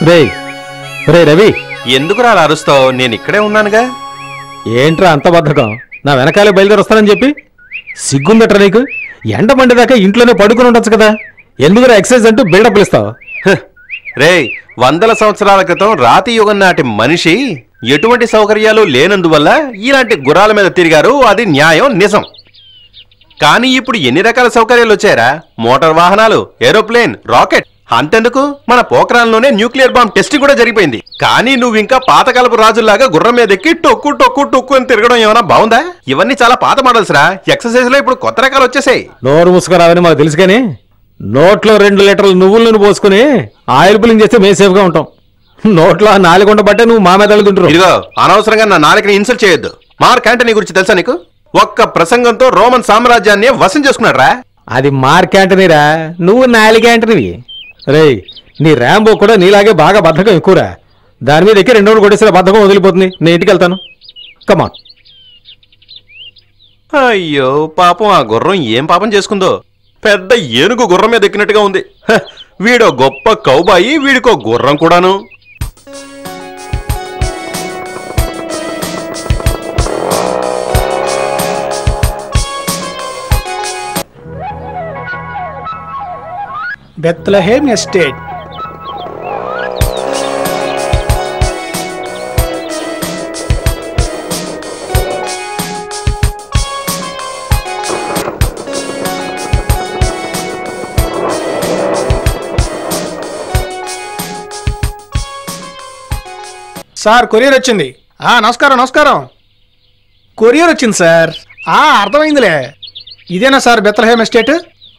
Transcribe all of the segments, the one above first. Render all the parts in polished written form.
రే రే రవి, ఎందుకురా అలా అరుస్తావు? నేను ఇక్కడే ఉన్నానుగా. ఏంట్రా అంత బద్ధకం? నా వెనకాలే బయలుదేరి వస్తానని చెప్పి సిగ్గుందట్రా నీకు? ఎండ మండేదాకా ఇంట్లోనే పడుకుని ఉండొచ్చు కదా, ఎందుకురా ఎక్సర్సైజ్ అంటూ బిల్డప్ ఇస్తావు? రే, వందల సంవత్సరాల క్రితం రాతి యుగం నాటి మనిషి ఎటువంటి సౌకర్యాలు లేనందువల్ల ఇలాంటి గుర్రాల మీద తిరిగారు. అది న్యాయం, నిజం. కానీ ఇప్పుడు ఎన్ని రకాల సౌకర్యాలు వచ్చాయరా? మోటార్ వాహనాలు, ఏరోప్లేన్, రాకెట్. అంతెందుకు, మన పోఖరాన్లోనే న్యూక్లియర్ బాంబ్ టెస్టింగ్ కూడా జరిగిపోయింది. కానీ నువ్వు ఇంకా పాతకాలపు రాజుల్లాగా గుర్రం మీద ఎక్కి టొక్కు టొక్కు టొక్కు అని తిరగడం ఏమైనా బాగుందా? ఇవన్నీ చాలా పాత మోడల్స్ రా. ఎక్సర్సైజ్ లో ఇప్పుడు కొత్త రకాలు వచ్చేసాయి. నోరు మూసుకురావని మాకు తెలుసు, కానీ నోట్లో 2 లీటర్ల నువ్వుల నూనె పోసుకుని ఆయిల్ పులింగ్ చేస్తే మేము సేఫ్గా ఉంటాం. నోట్లో ఆ నాలుగుండ బట్టే నువ్వు మా మీద వెళ్తుంటారు. ఇదిగో, అనవసరంగా నా నాలుకని ఇన్సల్ట్ చేయొద్దు. మార్క్ యాంటనీ గురించి తెలుసా నీకు? ఒక్క ప్రసంగంతో రోమన్ సామ్రాజ్యాన్ని వశం చేసుకున్నాడు రా. అది మార్క్ యాంటనీరా, నువ్వు నాలిక యాంటనీవి. రేయ్, నీ ర్యాంబో కూడా నీలాగే బాగా బద్ధకం ఎక్కువరా. దాని మీద ఎక్కి 2 రోజులు కొట్టేసిన బద్ధకం వదిలిపోతుంది. నేను ఇంటికి వెళ్తాను, కమాన్. అయ్యో పాపం, ఆ గుర్రం ఏం పాపం చేసుకుందో. పెద్ద ఏనుగు గుర్రం మీద ఎక్కినట్టుగా ఉంది. వీడో గొప్ప కౌబాయి, వీడికో గుర్రం కూడాను. Bethlehem estate. సార్, కొరియర్ వచ్చింది. నమస్కారం నమస్కారం. కొరియర్ వచ్చింది సార్. అర్థమైందిలే. ఇదేనా సార్ బెత్లెహేమ్ ఎస్టేట్?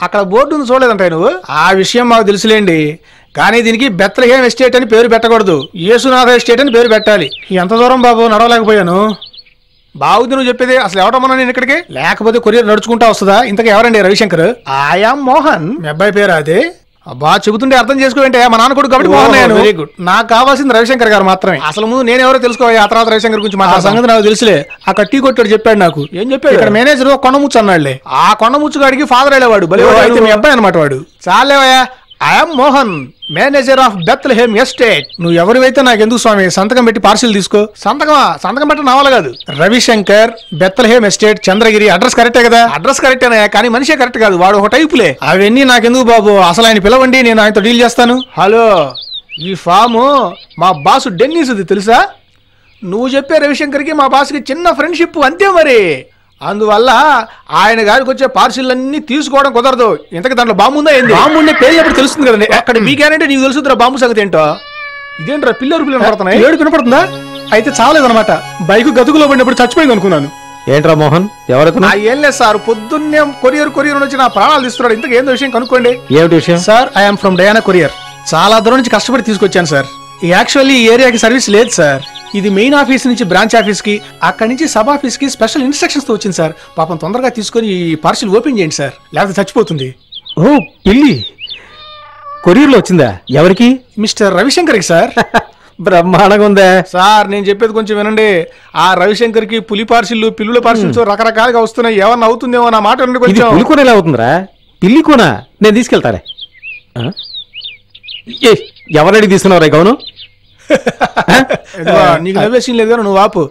అక్కడ బోర్డు ఉంది, చూడలేదంటే నువ్వు. ఆ విషయం మాకు తెలుసులేండి, కానీ దీనికి బెత్లెహేమ్ ఎస్టేట్ అని పేరు పెట్టకూడదు, యేసునాథ ఎస్టేట్ అని పేరు పెట్టాలి. ఎంత దూరం బాబు, నడవలేకపోయాను. బాగుంది నువ్వు చెప్పేది. అసలు ఎవరమ్మన్నా నేను ఇక్కడికి? లేకపోతే కొరియర్ నడుచుకుంటా వస్తుందా? ఇంతకు ఎవరండి? రవిశంకర్. ఆయాం మోహన్. మీ అబ్బాయి పేరు అదే? అబ్బా, చెబుతుంటే అర్థం చేసుకోంటే మా నాన్న కూడా కాబట్టి మోహన్. Very good. నాకు కావాల్సింది రవిశంకర్ గారు మాత్రమే. అసలు ముందు నేను ఎవరో తెలుసుకోవాలి, ఆ తర్వాత రవిశంకర్ గురించి మా సంగతి నాకు తెలుసులే. అక్కడ టీ కొట్టాడు, చెప్పాడు నాకు. ఏం చెప్పాడు? ఇక్కడ మేనేజర్ కొండముచ్చు అన్నాడులే. ఆ కొండముచ్చు గాడికి ఫాదర్ వెళ్ళేవాడు. అయితే మీ అబ్బాయి అనమాట వాడు. చాలేవయ్యా. I am Mohan, manager of Bethlehem estate. నువ్వు ఎవరివైతే నాకు ఎందుకు స్వామి, సంతకం పెట్టి పార్సిల్ తీసుకో. సంతకమా? సంతకం పెట్ట నావల కాదు. Ravishankar, Bethlehem estate, Chandragiri. Address కరెక్టే కదా? అడ్రస్ కరెక్టేనా, కానీ మనిషే కరెక్ట్ కాదు. వాడు ఒక టైపులే. అవన్నీ నాకెందుకు బాబు, అసలు ఆయన పిలవండి, నేను ఆయనతో డీల్ చేస్తాను. హలో, ఈ ఫాము మా బాసు డెన్నిస్ది తెలుసా? నువ్వు చెప్పే రవిశంకర్కి మా బాసుకి చిన్న ఫ్రెండ్షిప్, అంతే మరి. అందువల్ల ఆయన గారికి వచ్చే పార్సిల్ అన్ని తీసుకోవడం కుదరదు. ఇంతకు దాంట్లో బాంబు ఉందా ఏంది? బాంబు ఉండే పేరు ఎప్పుడు తెలుస్తుంది కదండి. అక్కడ మీకేనంటే నీకు తెలుస్తుందిరా బాంబు సంగతి ఏంటో. ఇదేంట్రా పిల్లలు వినపడుతున్నాయి? ఏడు వినపడుతుందా? అయితే చాలేదనమాట. బైక్ గతుకులో పడినప్పుడు చచ్చిపోయింది అనుకున్నాను. ఏంట్రా మోహన్, ఎవరైతే? ఏం లేదు సార్, పొద్దున్నే కొరియర్ వచ్చి నా ప్రాణాలు తీస్తున్నాడు. ఇంతకు ఏందో విషయం కనుక్కోండి. ఏమిటి విషయం? Sir, I'm from Diana courier. చాలా దూరం నుంచి కష్టపడి తీసుకొచ్చాను సార్. యాక్చువల్లీ ఈ ఏరియాకి సర్వీస్ లేదు సార్. ఇది మెయిన్ ఆఫీస్ నుంచి బ్రాంచ్ ఆఫీస్ కి, అక్కడి నుంచి సబ్ ఆఫీస్ కి స్పెషల్ ఇన్స్ట్రక్షన్స్ తో వచ్చింది సార్. పాపం తొందరగా తీసుకొని ఈ పార్సిల్ ఓపెన్ చేయండి సార్, లేకపోతే చచ్చిపోతుంది. ఓ పిల్లి కొరియర్లో వచ్చిందా? ఎవరికి? మిస్టర్ రవిశంకర్కి సార్. బ్రహ్మాండంగా ఉందా సార్? నేను చెప్పేది కొంచెం వినండి. ఆ రవిశంకర్ కి పులి పార్సిల్, పిల్లుల పార్సిల్స్ రకరకాలుగా వస్తున్నాయి. ఏమన్నా అవుతుందేమో నా మాట వినండి కొంచెం. పులి కూర ఎలా అవుతుందిరా? పిల్లి కూర నేను తీసుకెళ్తారే. ఎవరడికి తీసుకున్నావు గౌను? నీకు నవ్వేసిన లేదు కానీ నువ్వు ఆపు.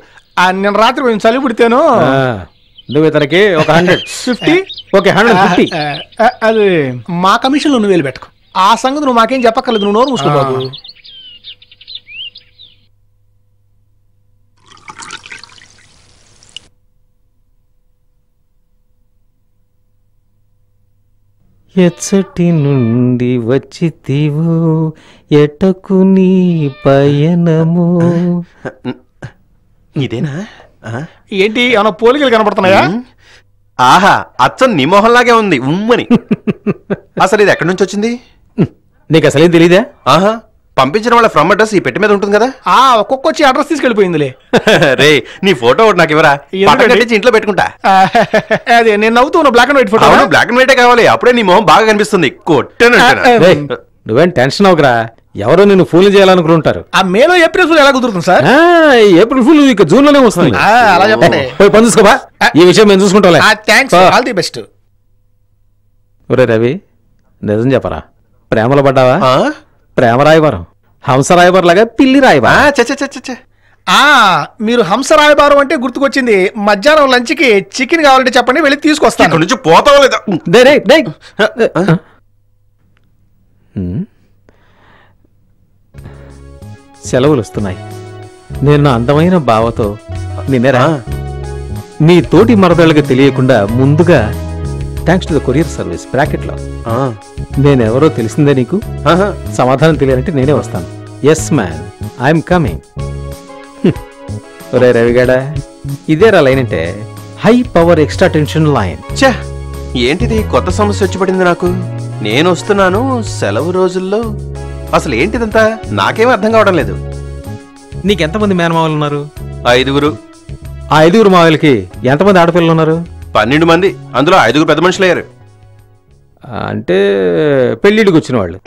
నేను రాత్రి కొంచెం చలి పుడితేను. నువ్వు ఇతనికి ఒక 150. ఓకే, 150. అది మా కమిషన్ లో 1,000 పెట్టుకో. ఆ సంగతి నువ్వు మాకేం చెప్పక్కర్లేదు, నువ్వు నోరు మూసుకో బాబు. ఎచ్చటి నుండి వచ్చితివో ఎటకు నీ పయనము. ఇదేనా? ఏంటి, ఏమన్నా పోలికలు కనపడుతున్నాయా? ఆహా, అచ్చం నీ మొహంలాగే ఉంది ఉమ్మని. అసలు ఇది ఎక్కడి నుంచి వచ్చింది? నీకు అసలేం తెలీదా? ఆహా, పంపించిన వాళ్ళ ఫ్రమ్ అడ్రస్ ఈ పెట్టి మీద ఉంటుంది కదా. ఒక్కొక్క వచ్చి అడ్రస్ తీసుకెళ్ళిపోయిందిలే. రే, నీ ఫోటో ఒకటి నాకు ఇవ్వరా, ఇంట్లో పెట్టుకుంటా. అదే నేను నవ్వుతున్నా. Black and white photo. Black and వైటే కావాలి, అప్పుడే నీ మొహం బాగా కనిపిస్తుంది. కొట్టాను. నువ్వేం టెన్షన్ అవకరా, ఎవరో నిన్ను ఫూల్ చేయాలనుకుంటారు. ఆ మేలో ఏప్రిల్ ఫుల్ ఎలా కుదురుతుంది సార్? ఏప్రిల్ ఫుల్ ఇక జూన్ లోనే వస్తుంది. అలా చెప్పండి. పోయి పని చూసుకోబా, ఈ విషయం మేము చూసుకుంటాం. Thanks, all the best. ఒరే రవి, నిజం చెప్పరా, ప్రేమలో పడ్డావా? ప్రేమ రాయవరం హంస రాయబార్ లాగా పిల్లి రాయబార్. చచ్చ మీరు హంస రాయబారం అంటే గుర్తుకొచ్చింది. మధ్యాహ్నం లంచ్ కి చికెన్ కావాలంటే చెప్పండి, వెళ్ళి తీసుకొస్తాను. ఇక్కడ నుంచి పోతావా లేదా? సెలవులు వస్తున్నాయి. నేను నా అందమైన బావతో నిన్నరా నీ తోటి మరదళ్ళకి తెలియకుండా ముందుగా thanks to the courier service బ్రాకెట్లో నేనెవరో తెలిసిందే నీకు? సమాధానం తెలియాలంటే నేనే వస్తాను. Yes man, I'm coming. ఒరే రవిగాడా, ఇదేరా లైన్ అంటే high power extra tension line. ఛా, ఏంటిది కొత్త సమస్య వచ్చి పడింది నాకు. నేను వస్తున్నాను సెలవు రోజుల్లో. అసలు ఏంటిదంతా నాకేమీ అర్థం కావడం లేదు. నీకెంతమంది మేనమావులు ఉన్నారు? 5. ఆ 5 మావులకి ఎంతమంది ఆడపిల్లలు ఉన్నారు? 12 మంది. అందులో 5 పెద్ద మనుషులు అయ్యారు. అంటే పెళ్లిడికి వచ్చిన వాళ్ళు.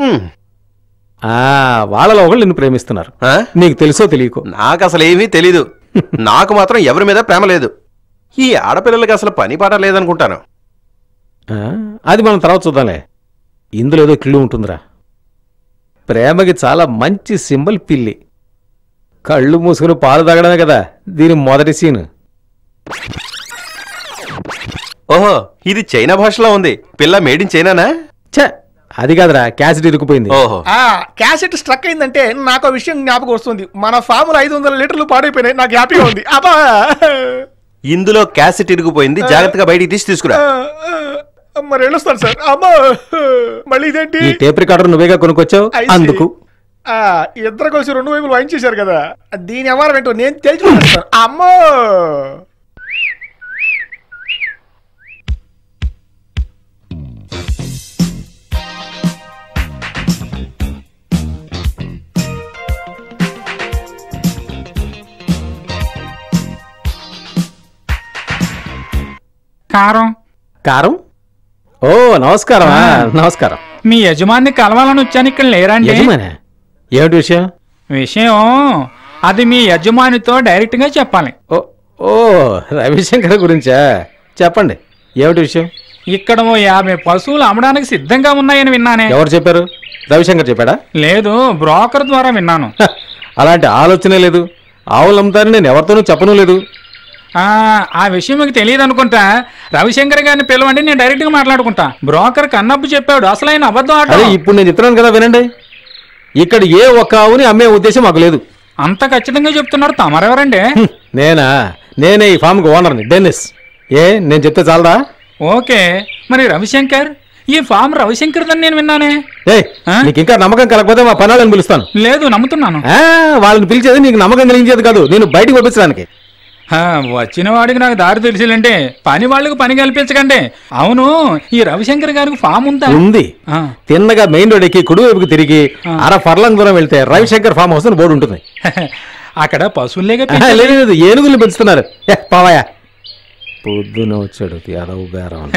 వాళ్ళలో ఒకళ్ళు నిన్ను ప్రేమిస్తున్నారు. నీకు తెలుసో తెలియకో? నాకు అసలు ఏమీ తెలీదు. నాకు మాత్రం ఎవరి మీద ప్రేమ లేదు. ఈ ఆడపిల్లలకి అసలు పని పాట లేదనుకుంటాను. అది మనం తర్వాత చూద్దాంలే. ఇందులో ఏదో క్లూ ఉంటుందిరా. ప్రేమకి చాలా మంచి సింబల్ పిల్లి. కళ్ళు మూసుకుని పాలు తాగడమే కదా దీని మొదటి సీన్. ఓహో, ఇది చైనా భాషలో ఉంది. పిల్ల మేడ్ ఇన్ చైనానా? ఛ, అది కాదురా, క్యాసెట్ ఇరుక్కుపోయింది. ఓహో, క్యాసెట్ స్ట్రక్ అయిందంటే నాకు ఆ విషయం జ్ఞాపకం వస్తుంది. మన ఫాములు 500 లీటర్లు పాడైపోయినాయి. నాకు హ్యాపీగా ఉంది. అబ్బా, ఇందులో క్యాసెట్ ఇరుక్కుపోయింది. జాగ్రత్తగా బయటికి తీసుకురా. మరి వెళ్ళొస్తాను సార్. అమ్మా, మళ్ళీ ఇదేంటి? ఈ టేప్ రికార్డర్ నువ్వేగా కొనుక్కొచ్చావు, అందుకు. ఇద్దరు కలిసి 2 వైపులు వాయించేశారు కదా, దీని ఎవరు ఏంటో నేను తెలుసుకుంటాను. అమ్మో, కారం కారం. ఓ నమస్కారం. నమస్కారం. మీ యజమాని కలవాలని వచ్చాను. ఇక్కడ లేరండి? యజమాని ఏమిటి విషయం? విషయం అది మీ యజమానితో డైరెక్ట్ గా చెప్పాలి. ఓ రవిశంకర్ గురించా? చెప్పండి, ఏమిటి విషయం? ఇక్కడ ఓ 50 పశువులు అమ్మడానికి సిద్ధంగా ఉన్నాయని విన్నానే. ఎవరు చెప్పారు? రవిశంకర్ చెప్పాడా? లేదు, బ్రోకర్ ద్వారా విన్నాను. అలాంటి ఆలోచనే లేదు. ఆవులు అమ్ముతారని నేను ఎవరితోనూ చెప్పను లేదు. ఆ విషయం మీకు తెలియదు అనుకుంటా. రవిశంకర్ గారిని పిలవండి, నేను డైరెక్ట్ గా మాట్లాడుకుంటా. బ్రోకర్ కన్నప్పు చెప్పాడు, అసలు ఆయన అబద్ధం ఆట. ఇప్పుడు నేను చెప్తున్నాను కదా, వినండి. ఇక్కడ ఏ ఒక్క ఆవుని అమ్మే ఉద్దేశం మాకు లేదు. అంత ఖచ్చితంగా చెప్తున్నారు. తమరెవరండి? నేనే ఈ ఫామ్ కు ఓనర్ని, డెన్నిస్. నేను చెప్తే చాలదా? ఓకే, మరి రవిశంకర్, ఈ ఫామ్ రవిశంకర్ దని నేను విన్నానే. నీకు ఇంకా నమ్మకం కలగకపోతే మా పనాలని పిలుస్తాను. లేదు, నమ్ముతున్నాను. వాళ్ళని పిలిచేది నీకు నమ్మకం కలిగించేది కాదు, నేను బయటికి పంపించడానికి. వచ్చిన వాడికి నాకు దారి తెలిసిందంటే పని వాళ్ళకి పని కల్పించకండి. అవును, ఈ రవిశంకర్ గారికి ఫామ్ ఉందా? ఉంది. తిన్నగా మెయిన్ రోడ్ ఎక్కి కుడి వైపుకి తిరిగి 1/2 ఫర్లాంగ్ దూరం వెళ్తే రవిశంకర్ ఫామ్ హౌస్ అని బోర్డు ఉంటుంది. అక్కడ పశువులే లేదు, ఏనుగులు పెంచుతున్నారు. పావయా, పొద్దున వచ్చాడు యాదవ్ బేరం.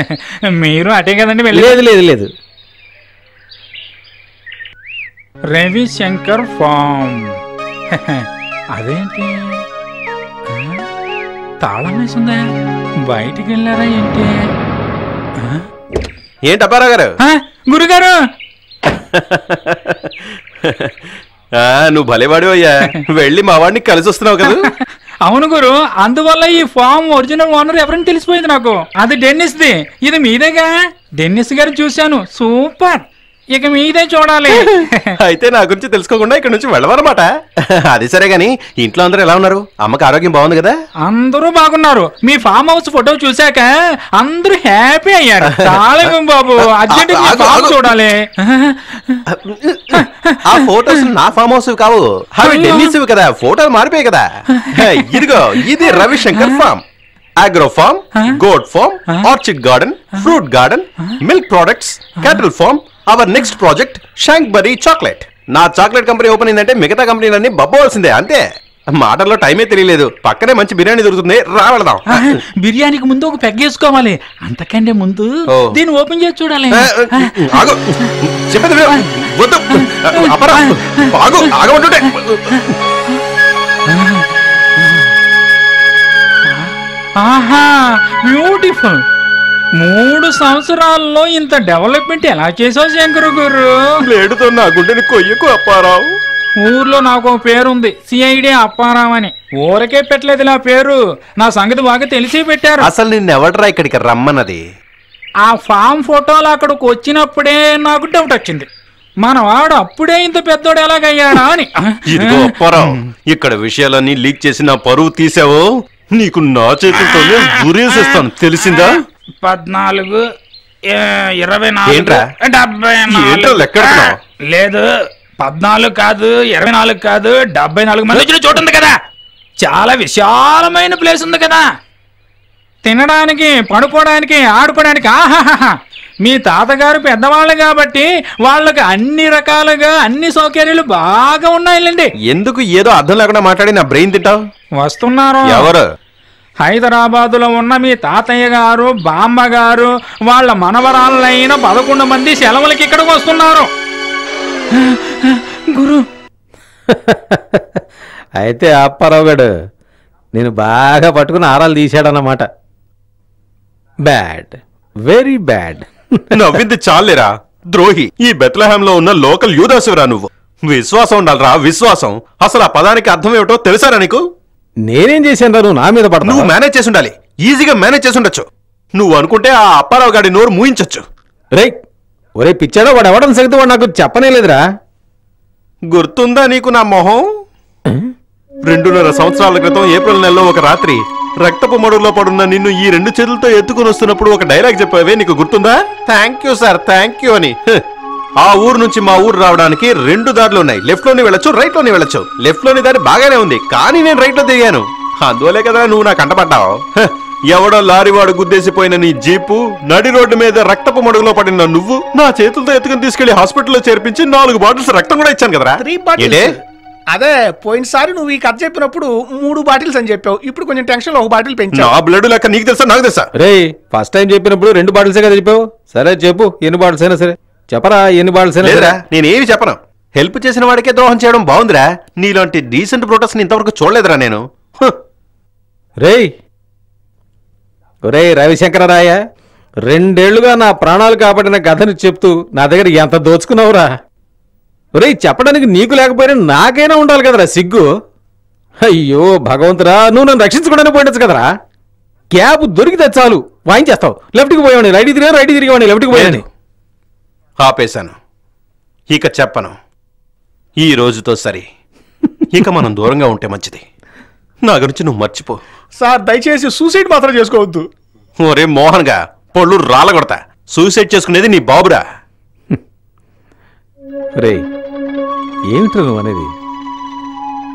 మీరు అటే కదండి? లేదు లేదు లేదు, రవిశంకర్ ఫామ్. అదేంటి తాళం వేసిందా? బయటికి వెళ్ళారా ఏంటి? ఏంటి అప్పారావు గారు? గురుగారు, నువ్వు భలేవాడు అయ్యా. వెళ్ళి మా వాడిని కలిసి వస్తున్నావు కదా? అవును గురు, అందువల్ల ఈ ఫామ్ ఒరిజినల్ ఓనర్ ఎవరని తెలిసిపోయింది నాకు. అది డెన్నిస్ ది. ఇది మీదేగా? డెన్నిస్ గారు చూశాను, సూపర్. ఇక మీదే చూడాలి. అయితే నా గురించి తెలుసుకోకుండా ఇక్కడ నుంచి వెళ్ళవన్నమాట. అది సరే గాని ఇంట్లో అందరూ ఎలా ఉన్నారు? అమ్మకి ఆరోగ్యం బాగుంది కదా? అందరూ బాగున్నారు. మీ ఫామ్ హౌస్ ఫోటో చూశాక అందరూ హ్యాపీ అయ్యారు. చాలా బాబు, అర్జెంట్ చూడాలి. ఆ ఫోటోస్ నా ఫామ్ హౌస్ కావు, అవి డెన్నిస్ కదా. ఫోటోలు మారిపోయాయి కదా. ఇదిగో ఇది Ravishankar farm. Agro farm, goat farm, orchid garden, fruit garden, milk products, cattle farm. Our next project Shankbury chocolate. నా చాక్లెట్ కంపెనీ ఓపెన్ అయిందంటే మిగతా కంపెనీలన్నీ బబ్బవలసిందే, అంతే. మాటల్లో టైమే తెలియలేదు. పక్కనే మంచి బిర్యానీ దొరుకుతుంది, రావడదాం. బిర్యానీకి ముందు ఒక పెగ్గేసుకోవాలి, అంతకంటే ముందు దీన్ని ఓపెన్ చేసి చూడాలి. చెప్పేది వద్దు, ఆగమంటుంటే. ఆహా, బ్యూటిఫుల్. 3 సంవత్సరాల్లో ఇంత డెవలప్మెంట్ ఎలా చేసావు శంకర్ గారు? లేడుతో నా గుండెని కొయ్యకు అప్పారావు. ఊర్లో నాకు ఓ పేరుంది, సిఐడి అప్పారావు అని. ఊరకే పెట్టలేదు నా పేరు, నా సంగతి బాగా తెలిసి పెట్టారు. అసలు నిన్నెవడరా ఇక్కడికి రమ్మన్నది? ఆ ఫామ్ ఫోటోలు అక్కడికి వచ్చినప్పుడే నాకు డౌట్ వచ్చింది, మనవాడు అప్పుడే ఇంత పెద్దోడు ఎలాగయ్యాడా అని. ఇదిగో అప్పారావు, ఇక్కడ విషయాలన్నీ లీక్ చేసి నా పరువు తీసావో నీకు నా చేతులతోనే గురేసిస్తాను, తెలిసిందా? 14, 24, ఏంట్రా? 74. లెక్కెడుతున్నావు? లేదు, 14 కాదు, 24 కాదు, 74 మంది వచ్చిన చోటు ఉంది కదా. చాలా విశాలమైన ప్లేస్ ఉంది కదా, తినడానికి, పడుకోవడానికి, ఆడుకోవడానికి. ఆహాహా, మీ తాతగారు పెద్దవాళ్ళు కాబట్టి వాళ్ళకి అన్ని రకాలుగా అన్ని సౌకర్యాలు బాగా ఉన్నాయిలేండి. ఎందుకు ఏదో అర్థం లేకుండా మాట్లాడి నా బ్రెయిన్ తింటావు? వస్తున్నారు. ఎవరు? హైదరాబాదులో ఉన్న మీ తాతయ్య గారు, బామ్మ గారు, వాళ్ళ మనవరాళ్ళైన 11 మంది సెలవులకి ఇక్కడికి వస్తున్నారు. గురు, అయితే అప్పారావు గడు నేను బాగా పట్టుకుని ఆరాలు తీశాడన్నమాట. Bad, very bad. నవ్వింది చాలేరా ద్రోహి. ఈ బెత్లెహేంలో ఉన్న లోకల్ యూదాసురా నువ్వు. విశ్వాసం ఉండాలరా, విశ్వాసం. అసలు ఆ పదానికి అర్థం ఏమిటో తెలుసారా నీకు? నేనేం చేశాను రా నువ్వు నా మీద పడతావు? నువ్వు మేనేజ్ చేసి ఉండాలి, ఈజీగా మేనేజ్ చేసి ఉండొచ్చు. నువ్వు అనుకుంటే ఆ అప్పారావు గారి నోరు మూయించొచ్చు. రే ఒరే పిచ్చాడో, వాడు ఎవడని సరిగ్గా వాడు నాకు చెప్పనేలేదురా. గుర్తుందా నీకు నా మొహం? 2.5 సంవత్సరాల క్రితం ఏప్రిల్ నెలలో ఒక రాత్రి రక్తపు మడుగులో పడున్న నిన్ను ఈ 2 చేతులతో ఎత్తుకుని వస్తున్నప్పుడు ఒక డైలాగ్ చెప్పావే, నీకు గుర్తుందా? Thank you sir, thank you అని. ఆ ఊరు నుంచి మా ఊరు రావడానికి 2 దారులు ఉన్నాయి. లెఫ్ట్ లోని వెళ్ళొచ్చు, రైట్ లోని వెళ్ళొచ్చు. లెఫ్ట్ లోని దారి బాగానే ఉంది, కానీ నేను రైట్ లో దిగాను. అందువలే కదా నువ్వు నాకు అంటపడ్డావు. ఎవడో లారీవాడు గుద్దేసిపోయిన నీ జీపు, నడి రోడ్డు మీద రక్తపు మడుగులో పడిన నువ్వు, నా చేతులతో ఎత్తుకుని తీసుకెళ్లి హాస్పిటల్లో చేర్పించి 4 బాటిల్స్ రక్తం కూడా ఇచ్చాను కదరా. 3 బాటిల్స్. అదే పోయినసారి నువ్వు ఈ కథ చెప్పినప్పుడు 3 బాటిల్స్ అని చెప్పావు, ఇప్పుడు కొంచెం టెన్షన్ లో 1 బాటిల్ పెంచావు. నా బ్లడ్ లెక్క నీకు తెలుసా, నాకు తెలుసా? రే ఫస్ట్ టైం చెప్పినప్పుడు 2 బాటిల్సే కదా చెప్పావు. సరే చెప్పు, ఎన్ని బాటిల్స్ అయినా సరే చెప్పరా, ఎన్ని బాటిల్స్ అయినా లేదురా, సరే. నేనేమి చెప్పను. హెల్ప్ చేసిన వాడికే ద్రోహం చేయడం బాగుందిరా. నీలాంటి డీసెంట్ ప్రొటెస్ట్ ఇంతవరకు చూడలేదురా నేను. రేయ్ ఒరే రవిశంకరరాయ, 2 ఏళ్లుగా నా ప్రాణాలు కాపాడిన కథను చెప్తూ నా దగ్గర ఎంత దోచుకున్నావురా. ఒరే చెప్పడానికి నీకు లేకపోయినా నాకైనా ఉండాలి కదరా సిగ్గు. అయ్యో భగవంతురా, నువ్వు నన్ను రక్షించుకోవడానికి పోయిండొచ్చు కదరా. క్యాబ్ దొరికితే చాలు వాయించేస్తావు. లెఫ్ట్కి పోయావని రైట్కి తిరిగా, రైట్కి తిరిగావని లెఫ్ట్కి పోయాను. ఆపేశాను, ఇక చెప్పను. ఈ రోజుతో సరి, ఇక మనం దూరంగా ఉంటే మంచిది. నా గురించి నువ్వు మర్చిపో. సార్ దయచేసి సూసైడ్ మాత్రం చేసుకోవద్దు. ఓరే మోహన్ గా పళ్ళు రాలగొడతా. సూసైడ్ చేసుకునేది నీ బాబురా. రే ఏమిట్రా నువ్వు అనేది?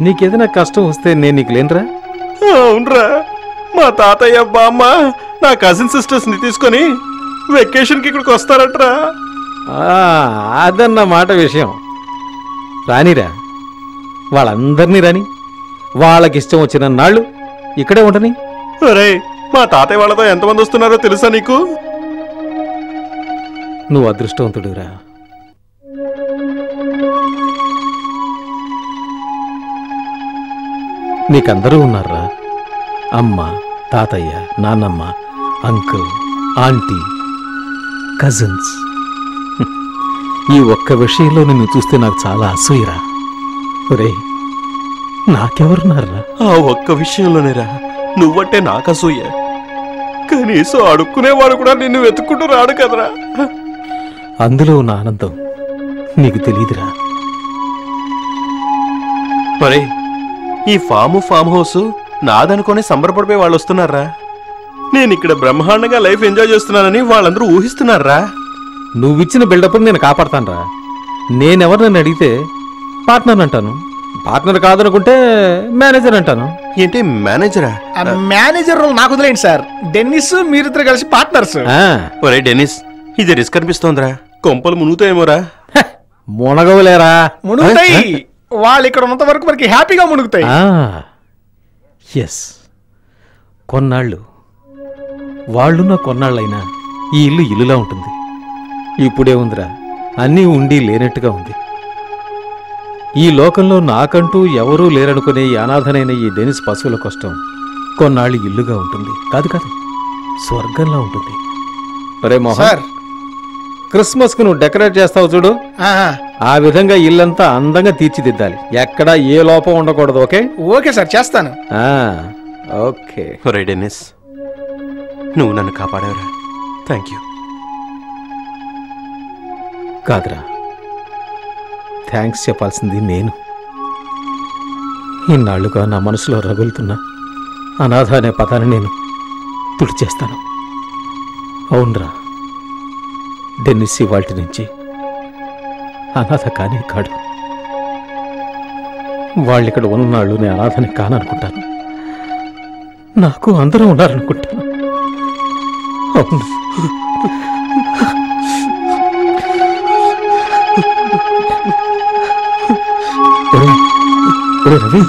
నీకేదైనా కష్టం వస్తే నేను నీకు లేనురా? అవునరా, మా తాతయ్య బామ్మ నా కజిన్ సిస్టర్స్ ని తీసుకొని వెకేషన్ కి ఇక్కడికి వస్తారట్రా. అదన్నమాట విషయం. రానిరా, వాళ్ళందరినీ రాని, వాళ్ళకిష్టం వచ్చిన నాళ్ళు ఇక్కడే ఉండని. అరే మా తాతయ్య వాళ్ళతో ఎంతమంది వస్తున్నారో తెలుసా నీకు? నువ్వు అదృష్టవంతుడురా. నీకందరూ ఉన్నారా? అమ్మ, తాతయ్య, నాన్నమ్మ, అంకుల్, ఆంటీ, కజిన్స్. ఈ ఒక్క విషయంలో నిన్ను చూస్తే నాకు చాలా అసూయరా. ఒరే నాకెవరున్నారా? ఆ ఒక్క విషయంలోనేరా నువ్వంటే నాకు అసూయ. కనీసం అడుక్కునేవాడు కూడా నిన్ను వెతుక్కుంటూ రాడు కదరా. అందులో ఉన్న ఆనందం నీకు తెలియదురా. మరే ఈ ఫామ్ హౌస్ నాదనుకొని సంబరపడిపోయి వాళ్ళు వస్తున్నారా. నేను ఇక్కడ బ్రహ్మాండంగా లైఫ్ ఎంజాయ్ చేస్తున్నానని వాళ్ళందరూ ఊహిస్తున్నారా. నువ్విచ్చిన బిల్డప్ నేను కాపాడతానురా. నేనెవరినని అడిగితే పార్ట్నర్ అంటాను, పార్ట్నర్ కాదనుకుంటే మేనేజర్ అంటాను. ఏంటి మేనేజరా? మేనేజర్ రోల్ నాకు వదిలేండి సార్. డెన్నిస్ మీరిద్దరు కలిసి పార్ట్నర్స్. ఒరే డెన్నిస్, ఇది రిస్క్ అనిపిస్తోందిరా. కొంపలు మునుగుతాయేమోరా. మునగవులేరా. మునుగుతాయి. వాళ్ళు ఇక్కడ ఉన్నంత వరకు మనకి హ్యాపీగా మునుగుతాయి. ఎస్, కొన్నాళ్ళు వాళ్ళున్న కొన్నాళ్ళైనా ఈ ఇల్లు ఇల్లులా ఉంటుంది. ఇప్పుడే ఉందిరా, అన్నీ ఉండి లేనట్టుగా ఉంది. ఈ లోకంలో నాకంటూ ఎవరూ లేరనుకునే ఈ అనాథనైన ఈ డెనిస్ పశువుల కష్టం కొన్నాళ్ళు ఇల్లుగా ఉంటుంది. కాదు కాదు, స్వర్గంలా ఉంటుంది. ఒరే మోహన్, క్రిస్మస్ కు నువ్వు డెకరేట్ చేస్తావు చూడు, ఆ విధంగా ఇల్లంతా అందంగా తీర్చిదిద్దాలి. ఎక్కడా ఏ లోపం ఉండకూడదు. ఓకే? ఓకే సార్, చేస్తాను. ఓకే. ఒరే డెన్నిస్, నువ్వు నన్ను కాపాడావురా. Thank you. కాదురా, థ్యాంక్స్ చెప్పాల్సింది నేను. ఇన్నాళ్లుగా నా మనసులో రగులుతున్న అనాథ అనే పదాన్ని నేను తుడిచేస్తాను. అవునరా, డెన్నిస్ ఇవాల్టి నుంచి అనాథ కానే కాడు. వాళ్ళిక్కడ ఉన్నాళ్ళు నేను అనాథని కాననుకుంటాను. నాకు అందరూ ఉన్నారనుకుంటాను. అవును. రవి,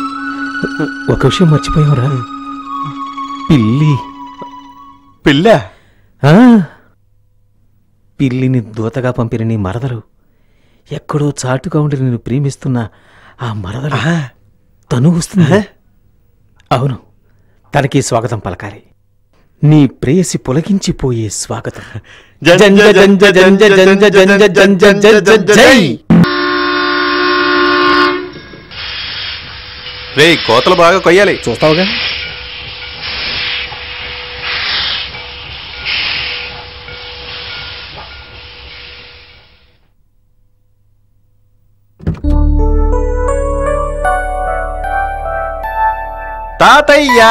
ఒక విషయం మర్చిపోయావురా. పిల్లి. పిల్ల? పిల్లిని దూతగా పంపిన నీ మరదలు, ఎక్కడో చాటుగా ఉండి నేను ప్రేమిస్తున్న ఆ మరదలు తను వస్తుంది. అవును, తనకి స్వాగతం పలకాలి. నీ ప్రేయసి పులకించిపోయే స్వాగతం. రే, కోతలు బాగా కొయ్యాలి. చూస్తావుగా? తాతయ్య,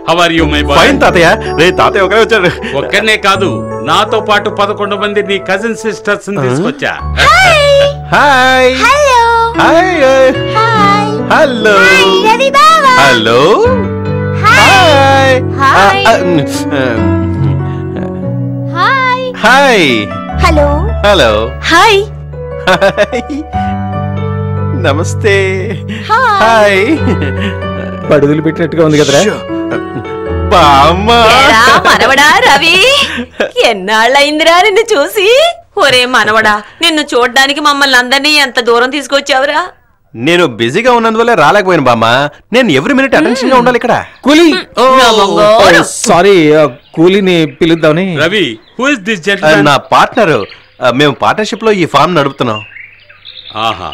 how are you my boy? Fine తాతయ్య. రే, తాతయ్య ఒకరే వచ్చాడు. ఒక్కనే కాదు, నాతో పాటు 11 మంది నీ కజిన్ సిస్టర్స్ తీసుకొచ్చా. Hi. Hello. Hi. Hi. Hello. Ravi బావా. Hello. Hi. Hi. Hi. Hi. Hello. Hello. Hi. Hi. నమస్తే. హాయ్. పడుగులు పెట్టినట్టుగా ఉంది కదరా. బామ్మా. ఏరా మనవడా రవి, ఎన్నాళ్ళయిందిరా నిన్ను చూసి. ఒరే మనవడా, నిన్ను చూడ్డానికి మమ్మల్ని అందరినీ ఎంత దూరం తీసుకొచ్చావురా. నేను బిజీగా ఉన్నందువల్ల రాలేకపోయాను బామ్మ. నేను ఎవ్రీ మినిట్ అటెన్షన్ గా ఉండాలి ఇక్కడ. కూలీ. నా బంగారు. సారీ, కూలీని పిలుద్దామని. Ravi, who is this gentleman? నా పార్ట్నర్. మేము పార్ట్నర్షిప్ లో ఈ ఫార్మ్ నడుపుతున్నాం. ఆహా.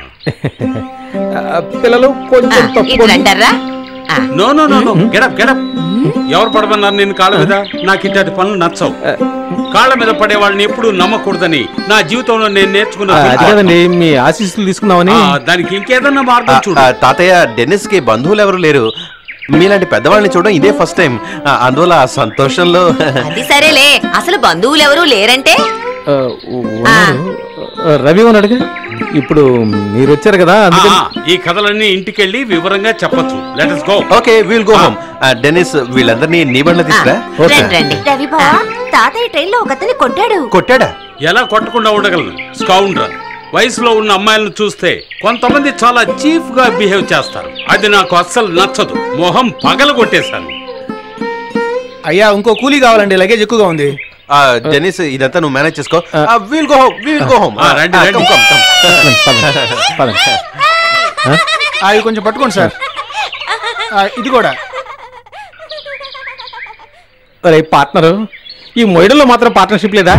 పిల్లలు కొంచెం ఇది తక్కువ. రంటారా? No no no no, get up get up. ఎవరు పడమన్నారు నేను కాళ్ళ మీద? నాకు ఇట్లాంటి పనులు నచ్చవు. కాళ్ళ మీద పడే వాళ్ళని ఎప్పుడు నమ్మకూడదని నా జీవితంలో నేను నేర్చుకున్నా. అది కదండి, మీ ఆశీస్సులు తీసుకుందామని. దానికి ఇంకేదన్నా మార్గం చూడు. తాతయ్య, డెన్నిస్ కి బంధువులు ఎవరు లేరు. మీలాంటి పెద్దవాళ్ళని చూడడం ఇదే ఫస్ట్ టైం. అందువల్ల ఆ సంతోషంలో. అది సరేలే, అసలు బంధువులు ఎవరు లేరంటే? ఉన్నారు. రవి ఉన్నాడుగా. ఇప్పుడు మీరు వచ్చారు కదా, అందుకని. ఈ కథలన్నీ ఇంటికెళ్ళి వివరంగా చెప్పొచ్చు. Let us go. Okay, will go home. Dennis, వీళ్ళందరినీ నీ బండ్లో తీసుకురా. రండి రండి. రవి బావా, తాతయ్య ట్రైన్ లో ఒకతని కొట్టాడు. కొట్టాడా? ఎలా కొట్టకుండా ఉండగలను? స్కౌండ్రల్. వయసులో ఉన్న అమ్మాయిలను చూస్తే కొంతమంది చాలా చీఫ్ గా బిహేవ్ చేస్తారు. అది నాకు అస్సలు నచ్చదు. మొహం పగల కొట్టేశాను. అయ్యా, ఇంకో కూలీ కావాలండి, లగేజ్ ఎక్కువగా ఉంది. డెన్నిస్, ఇదంతా నువ్వు మేనేజ్ చేసుకో. Will go home, will go home. రండి రండి. పదండి. అవి కొంచెం పట్టుకోండి సార్. ఇది కూడా. అరే పార్ట్నరు, ఈ మొయిడల్లో మాత్రం పార్ట్నర్షిప్ లేదా?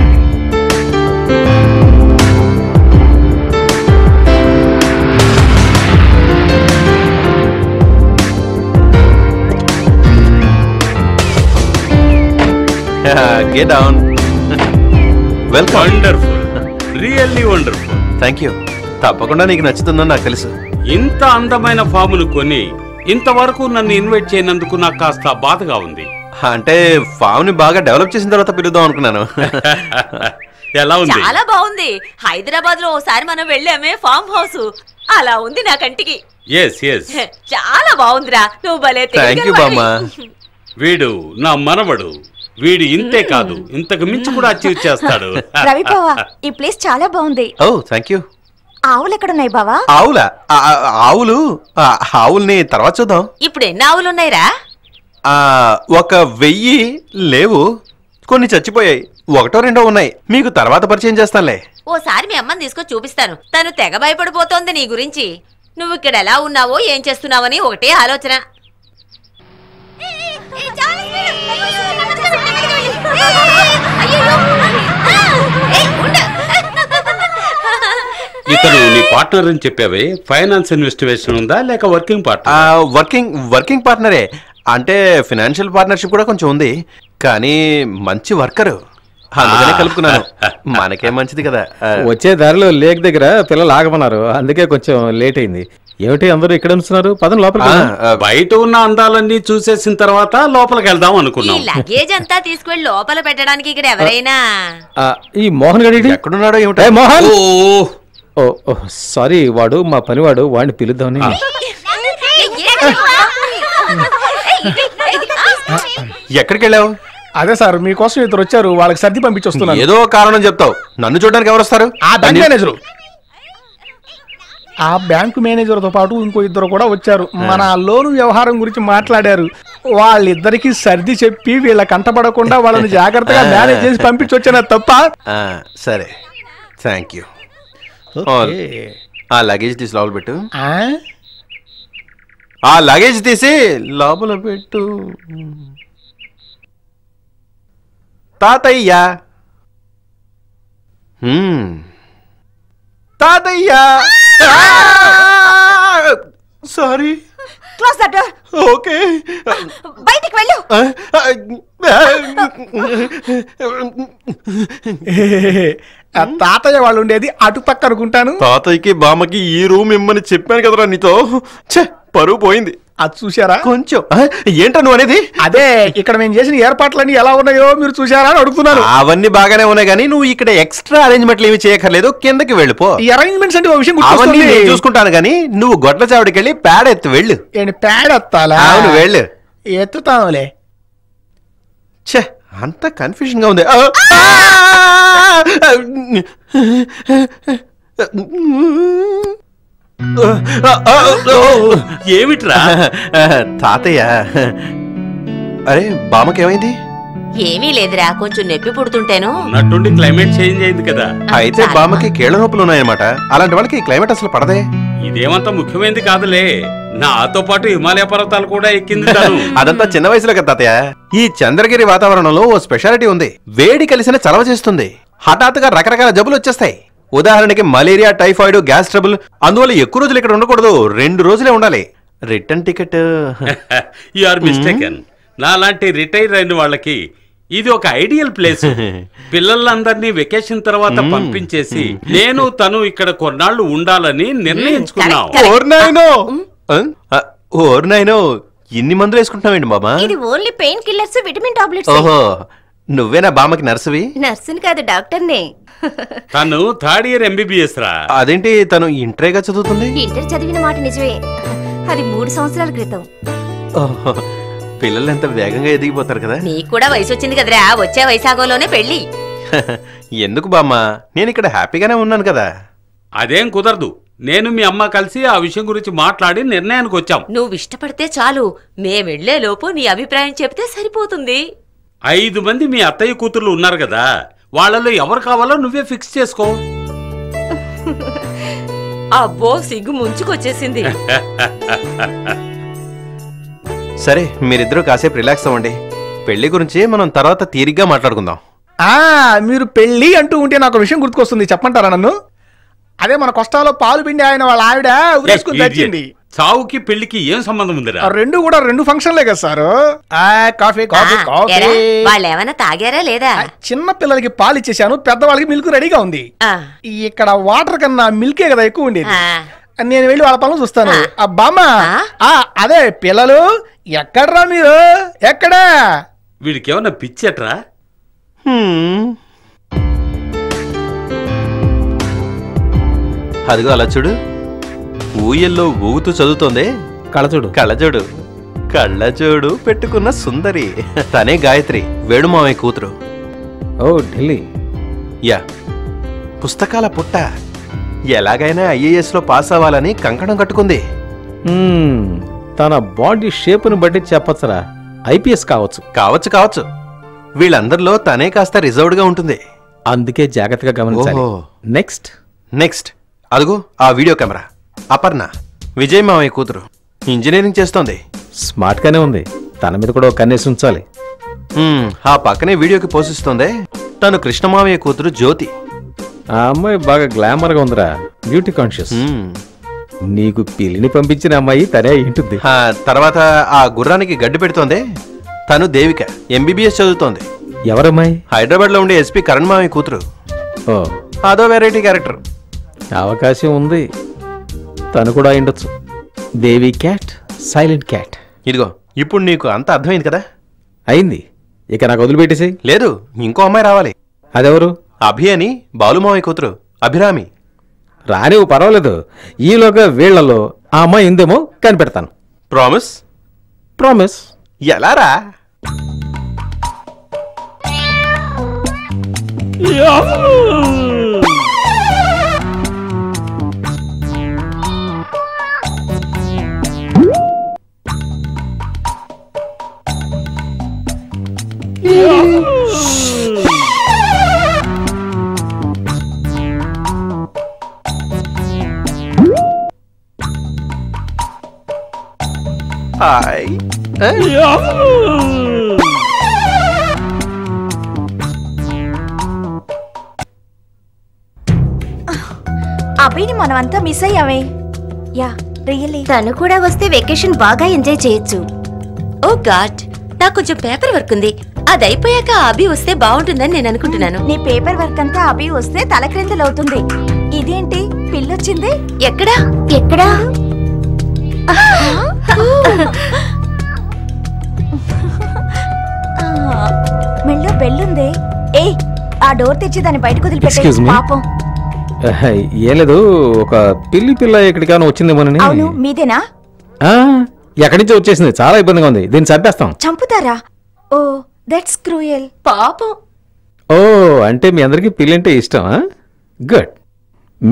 Get down. Welcome. Wonderful, really wonderful. Thank you. తప్పకుండా నీకు నచ్చుతుందని నాకు తెలుసు. ఇంత అందమైన ఫాములు కొని ఇంతవరకు నన్ను ఇన్వైట్ చేయనందుకు నాకు కాస్త బాధగా ఉంది. అంటే ఫామ్ ని బాగా డెవలప్ చేసిన తర్వాత పిలుద్దాం అనుకున్నాను. ఎలా ఉంది? చాలా బాగుంది. హైదరాబాద్ లో ఓసారి మనం వెళ్ళామే ఫామ్ హౌస్, అలా ఉంది నా కంటికి. Yes yes. చాలా బాగుందిరా. నువ్వు భలే థ్యాంక్ యూ బామ్మ. వీడు నా మనవడు. వీడు ఇంతే కాదు, ఇంతకు మించి కూడా అచీవ్ చేస్తాడు. రవి బావా, ఈ ప్లేస్ చాలా బాగుంది. ఓ థ్యాంక్ యూ. ఆవులు ఎక్కడున్నాయి బావా? ఆవులా? ఆవులు ఆవుల్ని తర్వాత చూద్దాం. ఇప్పుడు ఎన్ని ఆవులున్నాయిరా? 1000 లేవు, కొన్ని చచ్చిపోయాయి. 1-2 ఉన్నాయి. మీకు తర్వాత పరిచయం చేస్తానులే. ఓసారి మీ అమ్మని తీసుకొని చూపిస్తాను. తను తెగ భయపడిపోతోంది నీ గురించి. నువ్వు ఇక్కడ ఎలా ఉన్నావో ఏం చేస్తున్నావని ఒకటే ఆలోచన. అయ్యో పార్ట్నర్ అని చెప్పావే, ఫైనాన్స్ ఇన్వెస్టిగేషన్ ఉందా లేక వర్కింగ్ పార్ట్నర్? వర్కింగ్ పార్ట్నరే. అంటే ఫినాన్షియల్ పార్ట్నర్షిప్ కూడా కొంచెం ఉంది, కానీ మంచి వర్కరు, అందుకనే కలుపుకున్నాను. మనకే మంచిది కదా. వచ్చే దారిలో లేక్ దగ్గర పిల్లలు ఆగమన్నారు, అందుకే కొంచెం లేట్ అయింది. ఏమిటి అందరూ ఇక్కడ ఉంటున్నారు? పదం లోపలికి. బయట ఉన్న అందాలన్నీ చూసేసిన తర్వాత లోపలికి వెళ్దాం ఈ అనుకున్నాం. లగేజ్ అంతా తీసుకెళ్లి లోపల పెట్టడానికి ఇక్కడ ఎవరైనా ఈ మోహన్ గడి ఎక్కడున్నాడో ఏమిటో. మోహన్, ఓ సారీ, వాడు మా పనివాడు, వాడిని పిలుద్దామని. ఎక్కడికి వెళ్ళావు? అదే సార్ మీకోసం ఇద్దరు వచ్చారు, వాళ్ళకి సర్ది పంపించొస్తున్నారు. ఏదో కారణం చెప్తావు, నన్ను చూడడానికి ఎవరు వస్తారు? ఆ బ్యాంక్ మేనేజరు, ఆ బ్యాంకు మేనేజర్ తో పాటు ఇంకో ఇద్దరు కూడా వచ్చారు. మన లోను వ్యవహారం గురించి మాట్లాడారు. వాళ్ళిద్దరికి సర్ది చెప్పి వీళ్ళ కంటపడకుండా వాళ్ళని జాగ్రత్తగా మేనేజ్ చేసి పంపించొచ్చాను తప్ప. సరే, థ్యాంక్ యూ. ఆ లగేజ్ తీసి లోపల పెట్టు. ఆ లగేజ్ తీసి లోపల పెట్టు. తాతయ్య, తాతయ్య, sorry. Close the door. Okay, బయటికి వెళ్ళు. తాతయ్య వాళ్ళు ఉండేది అటుపక్క అనుకుంటాను. తాతయ్యకి బామ్మకి ఈ రూమ్ ఇమ్మని చెప్పాను కదరా నీతో. పరువు పోయింది. అది చూసారా? కొంచెం. ఏంటో నువ్వు అనేది? అదే ఇక్కడ మేము చేసిన ఏర్పాట్లన్నీ ఎలా ఉన్నాయో మీరు చూసారా అని అడుగుతున్నాను. అవన్నీ బాగానే ఉన్నాయి, కానీ నువ్వు ఇక్కడ ఎక్స్ట్రా అరేంజ్మెంట్లు ఏమి చేయక్కర్లేదు, కిందకి వెళ్ళిపో. ఈ అరేంజ్మెంట్స్ అంటే ఒక విషయం అవన్నీ గుర్తొస్తుంది. నేను చూసుకుంటాను, కానీ నువ్వు గొడ్ల చావడికి వెళ్ళి పేడ ఎత్తు వెళ్ళు. ఏంటి పేడ ఎత్తాలా? అవును, వెళ్ళు. ఎత్తుతాంలే. ఛే, అంత కన్ఫ్యూజన్ గా ఉంది. ఏమిట్రా? తాతయ్య, అరే బామ్మకేమైంది? ఏమీ లేదురా, కొంచెం నొప్పి పుడుతుంటేను. నట్టుండి క్లైమేట్ చేంజ్ అయింది కదా. అయితే బామ్మకి కీళ్ళ నొప్పులు ఉన్నాయన్నమాట. అలాంటి వాళ్ళకి క్లైమేట్ అసలు పడదే. ఇదేమంత ముఖ్యమైనది కాదులే, నాతో పాటు హిమాలయ పర్వతాలు కూడా ఎక్కింది తను. అదంతా చిన్న వయసులో కదా తాతయ్య. ఈ చంద్రగిరి వాతావరణంలో ఓ స్పెషాలిటీ ఉంది. వేడి కలిసిన చలవ చేస్తుంది, హఠాత్తుగా రకరకాల జబ్బులు వచ్చేస్తాయి. ఉదాహరణకి మలేరియా, టైఫాయిడ్, గ్యాస్ ట్రబుల్. అందువల్ల ఎక్కువ రోజులు ఇక్కడ ఉండకూడదు, 2 రోజులే ఉండాలి. Return ticket. You are mistaken. నాలాంటి రిటైర్ అయిన వాళ్ళకి ఇది ఒక ఐడియల్ ప్లేస్. పిల్లలందరినీ వెకేషన్ తర్వాత పంపించేసి నేను తను ఇక్కడ కొన్నాళ్ళు ఉండాలని నిర్ణయించుకున్నాం. ఓర్నాయనో, ఇన్ని మందులు వేసుకుంటున్నావేంటి బామా? ఇది only pain killers, vitamin tablets. ఓహో, నువ్వేనా బామ్మకి నర్సువి? నర్సుని కాదు, డాక్టర్నే. తను 3rd year MBBS రా. అదేంటి, తను ఇంటరేగా చదువుతుంది? ఇంటర్ చదివిన మాట నిజమే, అది 3 సంవత్సరాల క్రితం. ఓహో, పిల్లలు ఎంత వేగంగా ఎదిగిపోతారు కదా. నీకు కూడా వయసు వచ్చింది కదరా, వచ్చే వైశాఖంలోనే పెళ్లి. ఎందుకు బామ్మ, నేను ఇక్కడ హ్యాపీగానే ఉన్నాను కదా. అదేం కుదరదు. నేను మీ అమ్మ కలిసి ఆ విషయం గురించి మాట్లాడి నిర్ణయానికి వచ్చాం. నువ్వు ఇష్టపడితే చాలు, మేం వెళ్లే లోపు నీ అభిప్రాయం చెప్తే సరిపోతుంది. 5 మంది మీ అత్తయ్య కూతుర్లు ఉన్నారు కదా, వాళ్ళలో ఎవరు కావాలో నువ్వే ఫిక్స్ చేసుకో. అబ్బో, సిగ్గు ముంచుకొచ్చేసింది. సరే, మీరిద్దరూ కాసేపు రిలాక్స్ అవ్వండి. పెళ్లి గురించి మనం తర్వాత తీరిగ్గా మాట్లాడుకుందాం. మీరు పెళ్లి అంటూ ఉంటే నాకు విషయం గుర్తుకొస్తుంది, చెప్పంటారా నన్ను? అదే మన కొస్తాలో పాలు పిండి ఆయన వాళ్ళ ఆవిడ ఉరేసుకుని తెచ్చింది. చావుకి పెళ్లికి ఏం సంబంధం ఉందిరా? రెండు కూడా 2 ఫంక్షన్లే కదా సార్. Coffee coffee coffee. వాళ్ళు ఏమైనా తాగారా లేదా? చిన్న పిల్లలకి పాలు ఇచ్చేసాను, పెద్దవాళ్ళకి మిల్క్ రెడీగా ఉంది. ఇక్కడ వాటర్ కన్నా మిల్కే కదా ఎక్కువ ఉండేది. నేను వెళ్ళి వాళ్ళ పనులు చూస్తాను. బామ్మ, అదే పిల్లలు ఎక్కడ్రా మీరు? ఎక్కడా? వీడికి ఏమన్నా పిచ్చట్రా? అదిగో అలా చూడు, ఊయల్లో ఊగుతూ చదువుతోంది. కళ్ళజోడు కళ్ళజోడు కళ్ళజోడు పెట్టుకున్న సుందరి, తనే గాయత్రి, వేణుమావయ్య కూతురు. ఓ ఢిల్లీ. యా, పుస్తకాల పుట్ట. ఎలాగైనా IAS లో పాస్ అవ్వాలని కంకణం కట్టుకుంది. తన బాడీ షేప్ను బట్టి చెప్పచ్చరా, IPS కావచ్చు. కావచ్చు కావచ్చు. వీళ్ళందరిలో తనే కాస్త రిజర్వ్డ్ గా ఉంటుంది, అందుకే జాగ్రత్తగా గమనించాలి. నెక్స్ట్ నెక్స్ట్ అదిగో ఆ వీడియో కెమెరా. అపర్ణ, విజయ్ మావయ్య కూతురు, ఇంజనీరింగ్ చేస్తోంది. స్మార్ట్ గానే ఉంది, తన మీద కూడా కన్నేసి ఉంచాలి. ఆ పక్కనే వీడియోకి పోషిస్తోంది, తను కృష్ణమావయ్య కూతురు జ్యోతి. ఆ అమ్మాయి బాగా గ్లామర్ గా ఉందిరా, బ్యూటీ కాన్షియస్. నీకు పిల్లిని పంపించిన అమ్మాయి తనే అయి ఉంటుంది. తర్వాత ఆ గుర్రానికి గడ్డి పెడుతోంది, తను దేవిక, ఎంబీబీఎస్ చదువుతోంది. ఎవరమ్మాయి? హైదరాబాద్ లో ఉండే ఎస్పీ కరణ్ మామయ్య కూతురు. ఓ, అదో వెరైటీ క్యారెక్టర్. అవకాశం ఉంది, తను కూడా అయిండొచ్చు. దేవి క్యాట్, సైలెంట్ క్యాట్. ఇదిగో ఇప్పుడు నీకు అంత అర్థమైంది కదా? అయింది, ఇక నాకు వదిలిపెట్టేసేయ్. లేదు, ఇంకో అమ్మాయి రావాలి. అదెవరు? అభి అని బాలుమావయ్య కూతురు, అభిరామి. రానివ్వు, పర్వాలేదు. ఈలోగా వీళ్లలో ఆ అమ్మాయి ఉందేమో కనిపెడతాను. ప్రామిస్? ప్రామిస్. ఎలా రా? హాయ్. అభిని మనమంతా మిస్ అయ్యామే. Yeah really. తను కూడా వస్తే వెకేషన్ బాగా ఎంజాయ్ చేయొచ్చు. ఓ గాడ్, నాకు కొంచెం పేపర్ వర్క్ ఉంది, అది అయిపోయాక అభి వస్తే బాగుంటుందని నేను అనుకుంటున్నాను. నీ పేపర్ వర్క్ అంతా అభి వస్తే తలక్రిందులవుతుంది. ఇదేంటి పిల్లొచ్చింది? ఎక్కడా? ఎక్కడా? మెళ్ళో బెల్లుంది. ఏ ఆ డోర్ తెచ్చి దాన్ని బయటకు వదిలిపెట్టే. Excuse me? పాపం. ఏం లేదు, ఒక పిల్ల ఎక్కడికైనా వచ్చిందేమోనని. అవును, మీదేనా? ఎక్కడి నుంచో వచ్చేసింది, చాలా ఇబ్బందిగా ఉంది, దీన్ని చంపేస్తాం. చంపుతారా? Oh that's cruel. పాపం. ఓ, అంటే మీ అందరికి పిల్లంటే ఇష్టమా? గుడ్.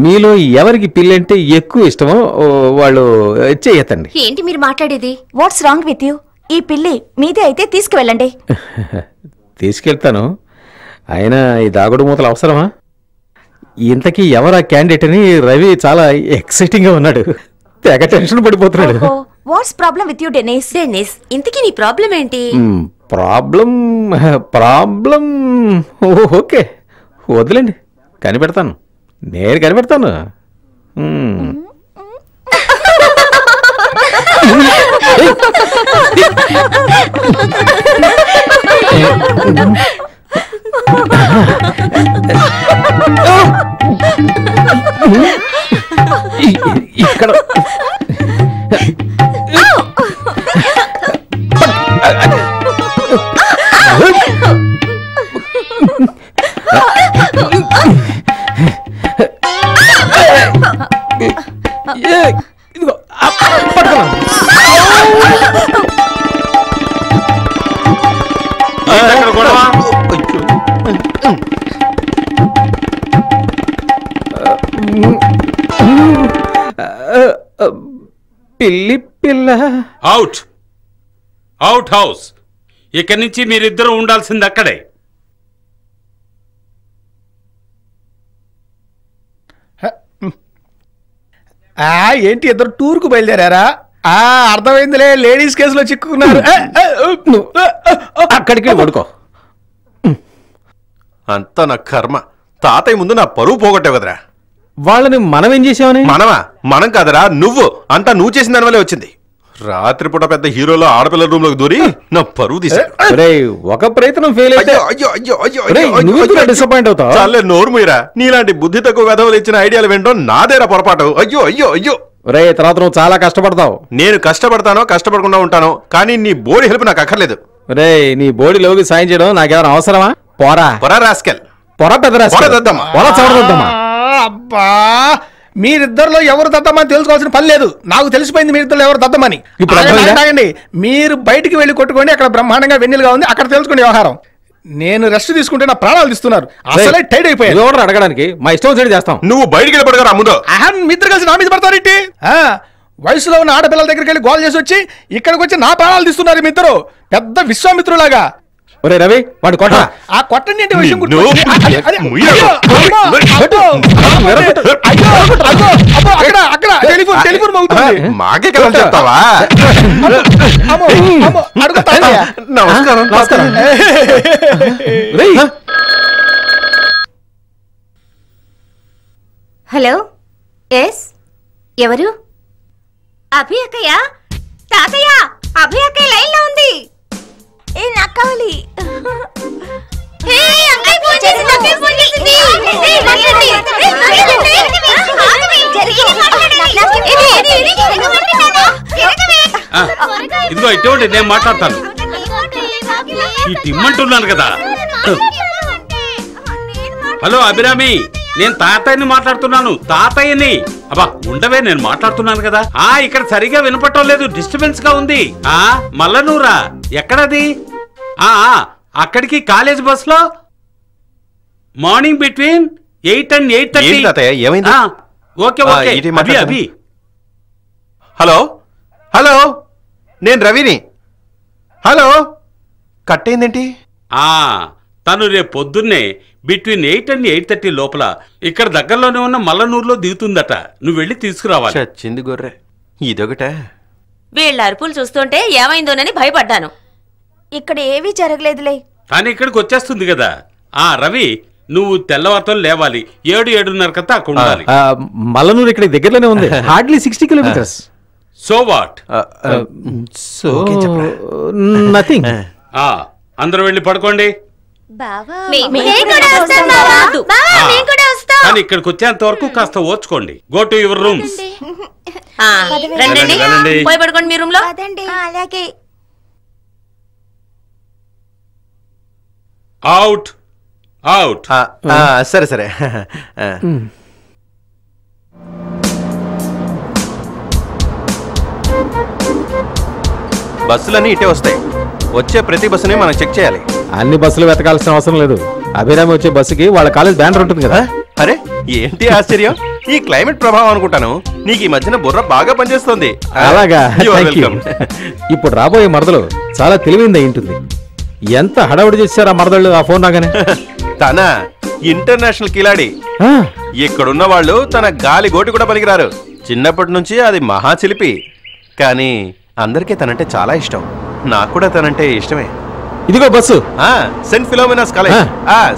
మీలో ఎవరికి పిల్లంటే ఎక్కువ ఇష్టమో వాళ్ళు చెయ్యతండి. ఏంటి మీరు మాట్లాడేది? What's wrong with you? ఈ పిల్లి మీదే అయితే తీసుకువెళ్ళండి. తీసుకెళ్తాను, అయినా ఈ దాగుడు మూతలు అవసరమా? ఇంతకీ ఎవరా క్యాండిడేట్ అని రవి చాలా ఎక్సైటింగ్ గా ఉన్నాడు, తెగ టెన్షన్ పడిపోతున్నాడు. What's problem with you Dennis? Dennis, ఇంతకీ నీ ప్రాబ్లం ఏంటి? ప్రాబ్లం ఓకే, వదిలేండి, కనిపెడతాను, నేను కనిపెడతాను. ఇక్కడ పిల్లి పిల్ల అవుట్ అవుట్ హౌస్. ఇక్కడి నుంచి మీరిద్దరూ ఉండాల్సింది అక్కడే. ఏంటి ఇద్దరు టూర్కు బయలుదేరారా? అర్థమైందిలే, లేడీస్ కేసులో చిక్కుకున్నారు. అక్కడికి పడుకో. అంతా నా కర్మ. తాతయ్య ముందు నా పరువు పోగొట్టావు కదరా. వాళ్ళని మనం ఏం చేసామని? మనమా? మనం కాదరా, నువ్వు. అంతా నువ్వు చేసిన దాని వల్లే వచ్చింది. రాత్రిపూట పెద్ద హీరోలో ఆడపిల్ల రూమ్ లోకి దూరి నా పరువు తీశాడు. ఒక ప్రయత్నం ఫెయిల్ అయితే డిసప్పాయింట్ అవుతావు. చాలే నోరు మీరా. నీలాంటి బుద్ధి తక్కువ వెధవలు ఇచ్చిన ఐడియాలు వినడం నాదేరా పొరపాటు. అయ్యో అయ్యో అయ్యో. రే, తర్వాత నువ్వు చాలా కష్టపడతావు. నేను కష్టపడతానో కష్టపడకుండా ఉంటాను, కానీ నీ బోడి హెల్ప్ నాకు అక్కర్లేదు. రే, నీ బోడిలోకి సాయం చేయడం నాకేమైనా అవసరమా? పోరా పొరా రాస్కెల్. పొర పెద్ద అబ్బా, మీరిద్దరిలో ఎవరు దద్దమని తెలుసుకోవాల్సిన పని లేదు, నాకు తెలిసిపోయింది మీరిద్దరు ఎవరు దద్దమని. ఇప్పుడు మీరు బయటికి వెళ్ళి కొట్టుకోండి, అక్కడ బ్రహ్మాండంగా వెన్నెలుగా ఉంది, అక్కడ తెలుసుకోండి వ్యవహారం. నేను రెస్ట్ తీసుకుంటే నా ప్రాణాలు తీస్తున్నారు, అసలే టైడ్ అయిపోయారు. ఎవరు అడగడానికి మా ఇష్టం సైడ్ చేస్తాం. నువ్వు బయటికి వెళ్ళి పడగరా ముందు. మీ ఇద్దరు కలిసి నా మీద పడతారేంటి? వయసులో ఉన్న ఆడపిల్లల దగ్గరికి వెళ్ళి గోల్ చేసి వచ్చి ఇక్కడికి వచ్చి నా ప్రాణాలు తీస్తున్నారు మీ ఇద్దరు, పెద్ద విశ్వామిత్రులాగా. ఒరే రవి, వాడు కొట్ట. ఆ కొట్టండి అంటే విషయం టెలిఫోన్ మాకే కదా చెప్తావా? నమస్కారం. నమస్కారం. హలో ఎస్ ఎవరు? అభి అక్కయ్య. తాతయ్య, అభి అక్కయ్య లైన్ లో ఉంది. ఏ నాకు కావాలి. ఇదిగో ఇటువంటి నేను మాట్లాడతాను. ఇటు ఇమ్మంటున్నాను కదా. హలో అభిరామి, నేను తాతయ్యని మాట్లాడుతున్నాను. తాతయ్యని. అబ్బా ఉండవే, నేను మాట్లాడుతున్నాను కదా. ఇక్కడ సరిగా వినపట్టం లేదు, డిస్టర్బెన్స్ గా ఉంది. మల్లనూరా ఎక్కడది? అక్కడికి కాలేజ్ బస్ లో morning between 8 and 8:30. Okay okay. Abhi hello hello, నేను రవిని. హలో, కట్ అయిందేంటి? తను రేపు పొద్దున్నే బిట్వీన్ 8 and 8:30 లోపల ఇక్కడ దగ్గరలోనే ఉన్న మల్లనూరులో దిగుతుందట. నువ్వు వెళ్ళి తీసుకురావాలి. చచ్చింది గొర్రె, ఇదొకటే. వీళ్ళ అరుపులు చూస్తుంటే ఏమైందోనని భయపడ్డాను. ఇక్కడ ఏవీ జరగలేదులే. కానీ ఇక్కడికి వచ్చేస్తుంది కదా. రవి, నువ్వు తెల్లవారుతో లేవాలి. 7-7:30 కల్లా అక్కడ ఉండాలి. మల్లనూరు ఇక్కడ దగ్గరలోనే ఉంది, hardly 60 kilometers. So what? So nothing. అందరూ వెళ్ళి పడుకోండి. కానీ ఇక్కడికి వచ్చేంత వరకు కాస్త ఓర్చుకోండి. Go to your rooms. పోయి పడుకోండి మీ రూమ్ లో. అలాగే. Out out. సరే సరే. బస్సులన్నీ ఇటే వస్తాయి. వచ్చే ప్రతి బస్సుని మనం చెక్ చేయాలి. అన్ని బస్సులు వెతకాల్సిన అవసరం లేదు. అభిరామి వచ్చే బస్సుకి వాళ్ళ కాలేజ్ బ్యానర్ ఉంటుంది కదా. అరే ఏంటి ఆశ్చర్యం, ఈ క్లైమేట్ ప్రభావం అనుకుంటాను. నీకు ఈ మధ్యన బుర్ర బాగా పనిచేస్తుంది. అలాగా. ఇప్పుడు రాబోయే మరదలు చాలా తెలివింది ఉంటుంది. ఎంత హడావుడి చేశారు ఆ మరదళ్ళు ఆ ఫోన్ రాగానే. తన ఇంటర్నేషనల్ కిలాడి. ఇక్కడున్న వాళ్ళు తన గాలి గోటి కూడా పనికిరారు. చిన్నప్పటి నుంచి అది మహా చిలిపి. కానీ అందరికీ తనంటే చాలా ఇష్టం. నాకు కూడా తనంటే ఇష్టమే. ఇదిగో bus. Saint Philomena's college.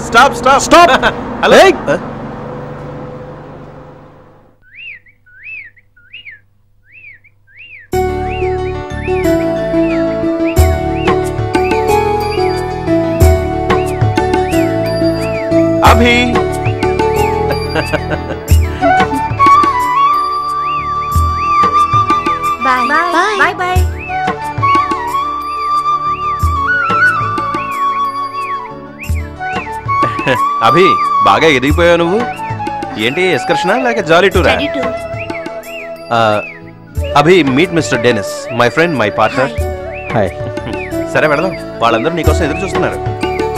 Stop stop stop. Hello. Abhi. Bye bye. Abhi, బాగా ఎదిగిపోయావు నువ్వు. ఏంటి ఎక్స్కర్షనా లేక జాలీ టూరా? Abhi, meet mister Dennis, my friend, my partner. Hi. సరే వెళదాం, వాళ్ళందరూ నీకోసం ఎదురు చూస్తున్నారు.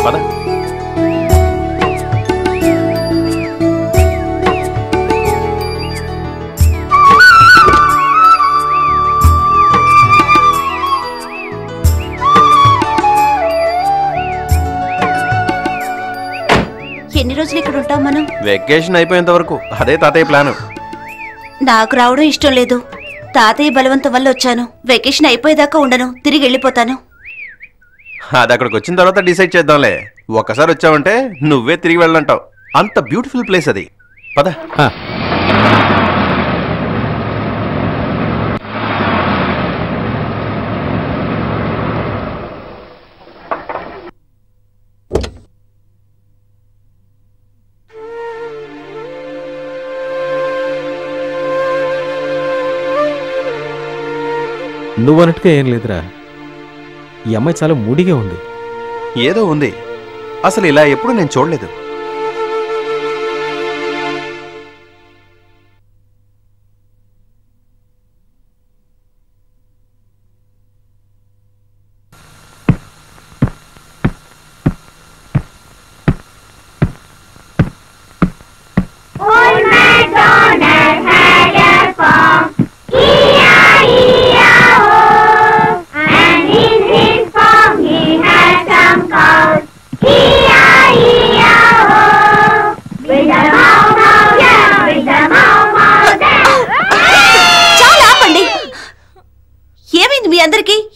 పద. ఎన్ని రోజులు ఇక్కడ ఉంటాం మనం? వెకేషన్ అయిపోయేంత వరకు. అదే తాతయ్య ప్లాన్. నాకు రావడం ఇష్టం లేదు. తాతయ్య బలవంతం వల్ల వచ్చాను. వెకేషన్ అయిపోయేదాకా ఉండను, తిరిగి వెళ్ళిపోతాను. అది అక్కడికి వచ్చిన తర్వాత డిసైడ్ చేద్దాంలే. ఒక్కసారి వచ్చావంటే నువ్వే తిరిగి వెళ్ళంటావు. అంత బ్యూటిఫుల్ ప్లేస్ అది. పద. నువ్వన్నట్టుగా ఏం లేదురా. ఈ అమ్మాయి చాలా మూడిగా ఉంది. ఏదో ఉంది, అసలు ఇలా ఎప్పుడు నేను చూడలేదు.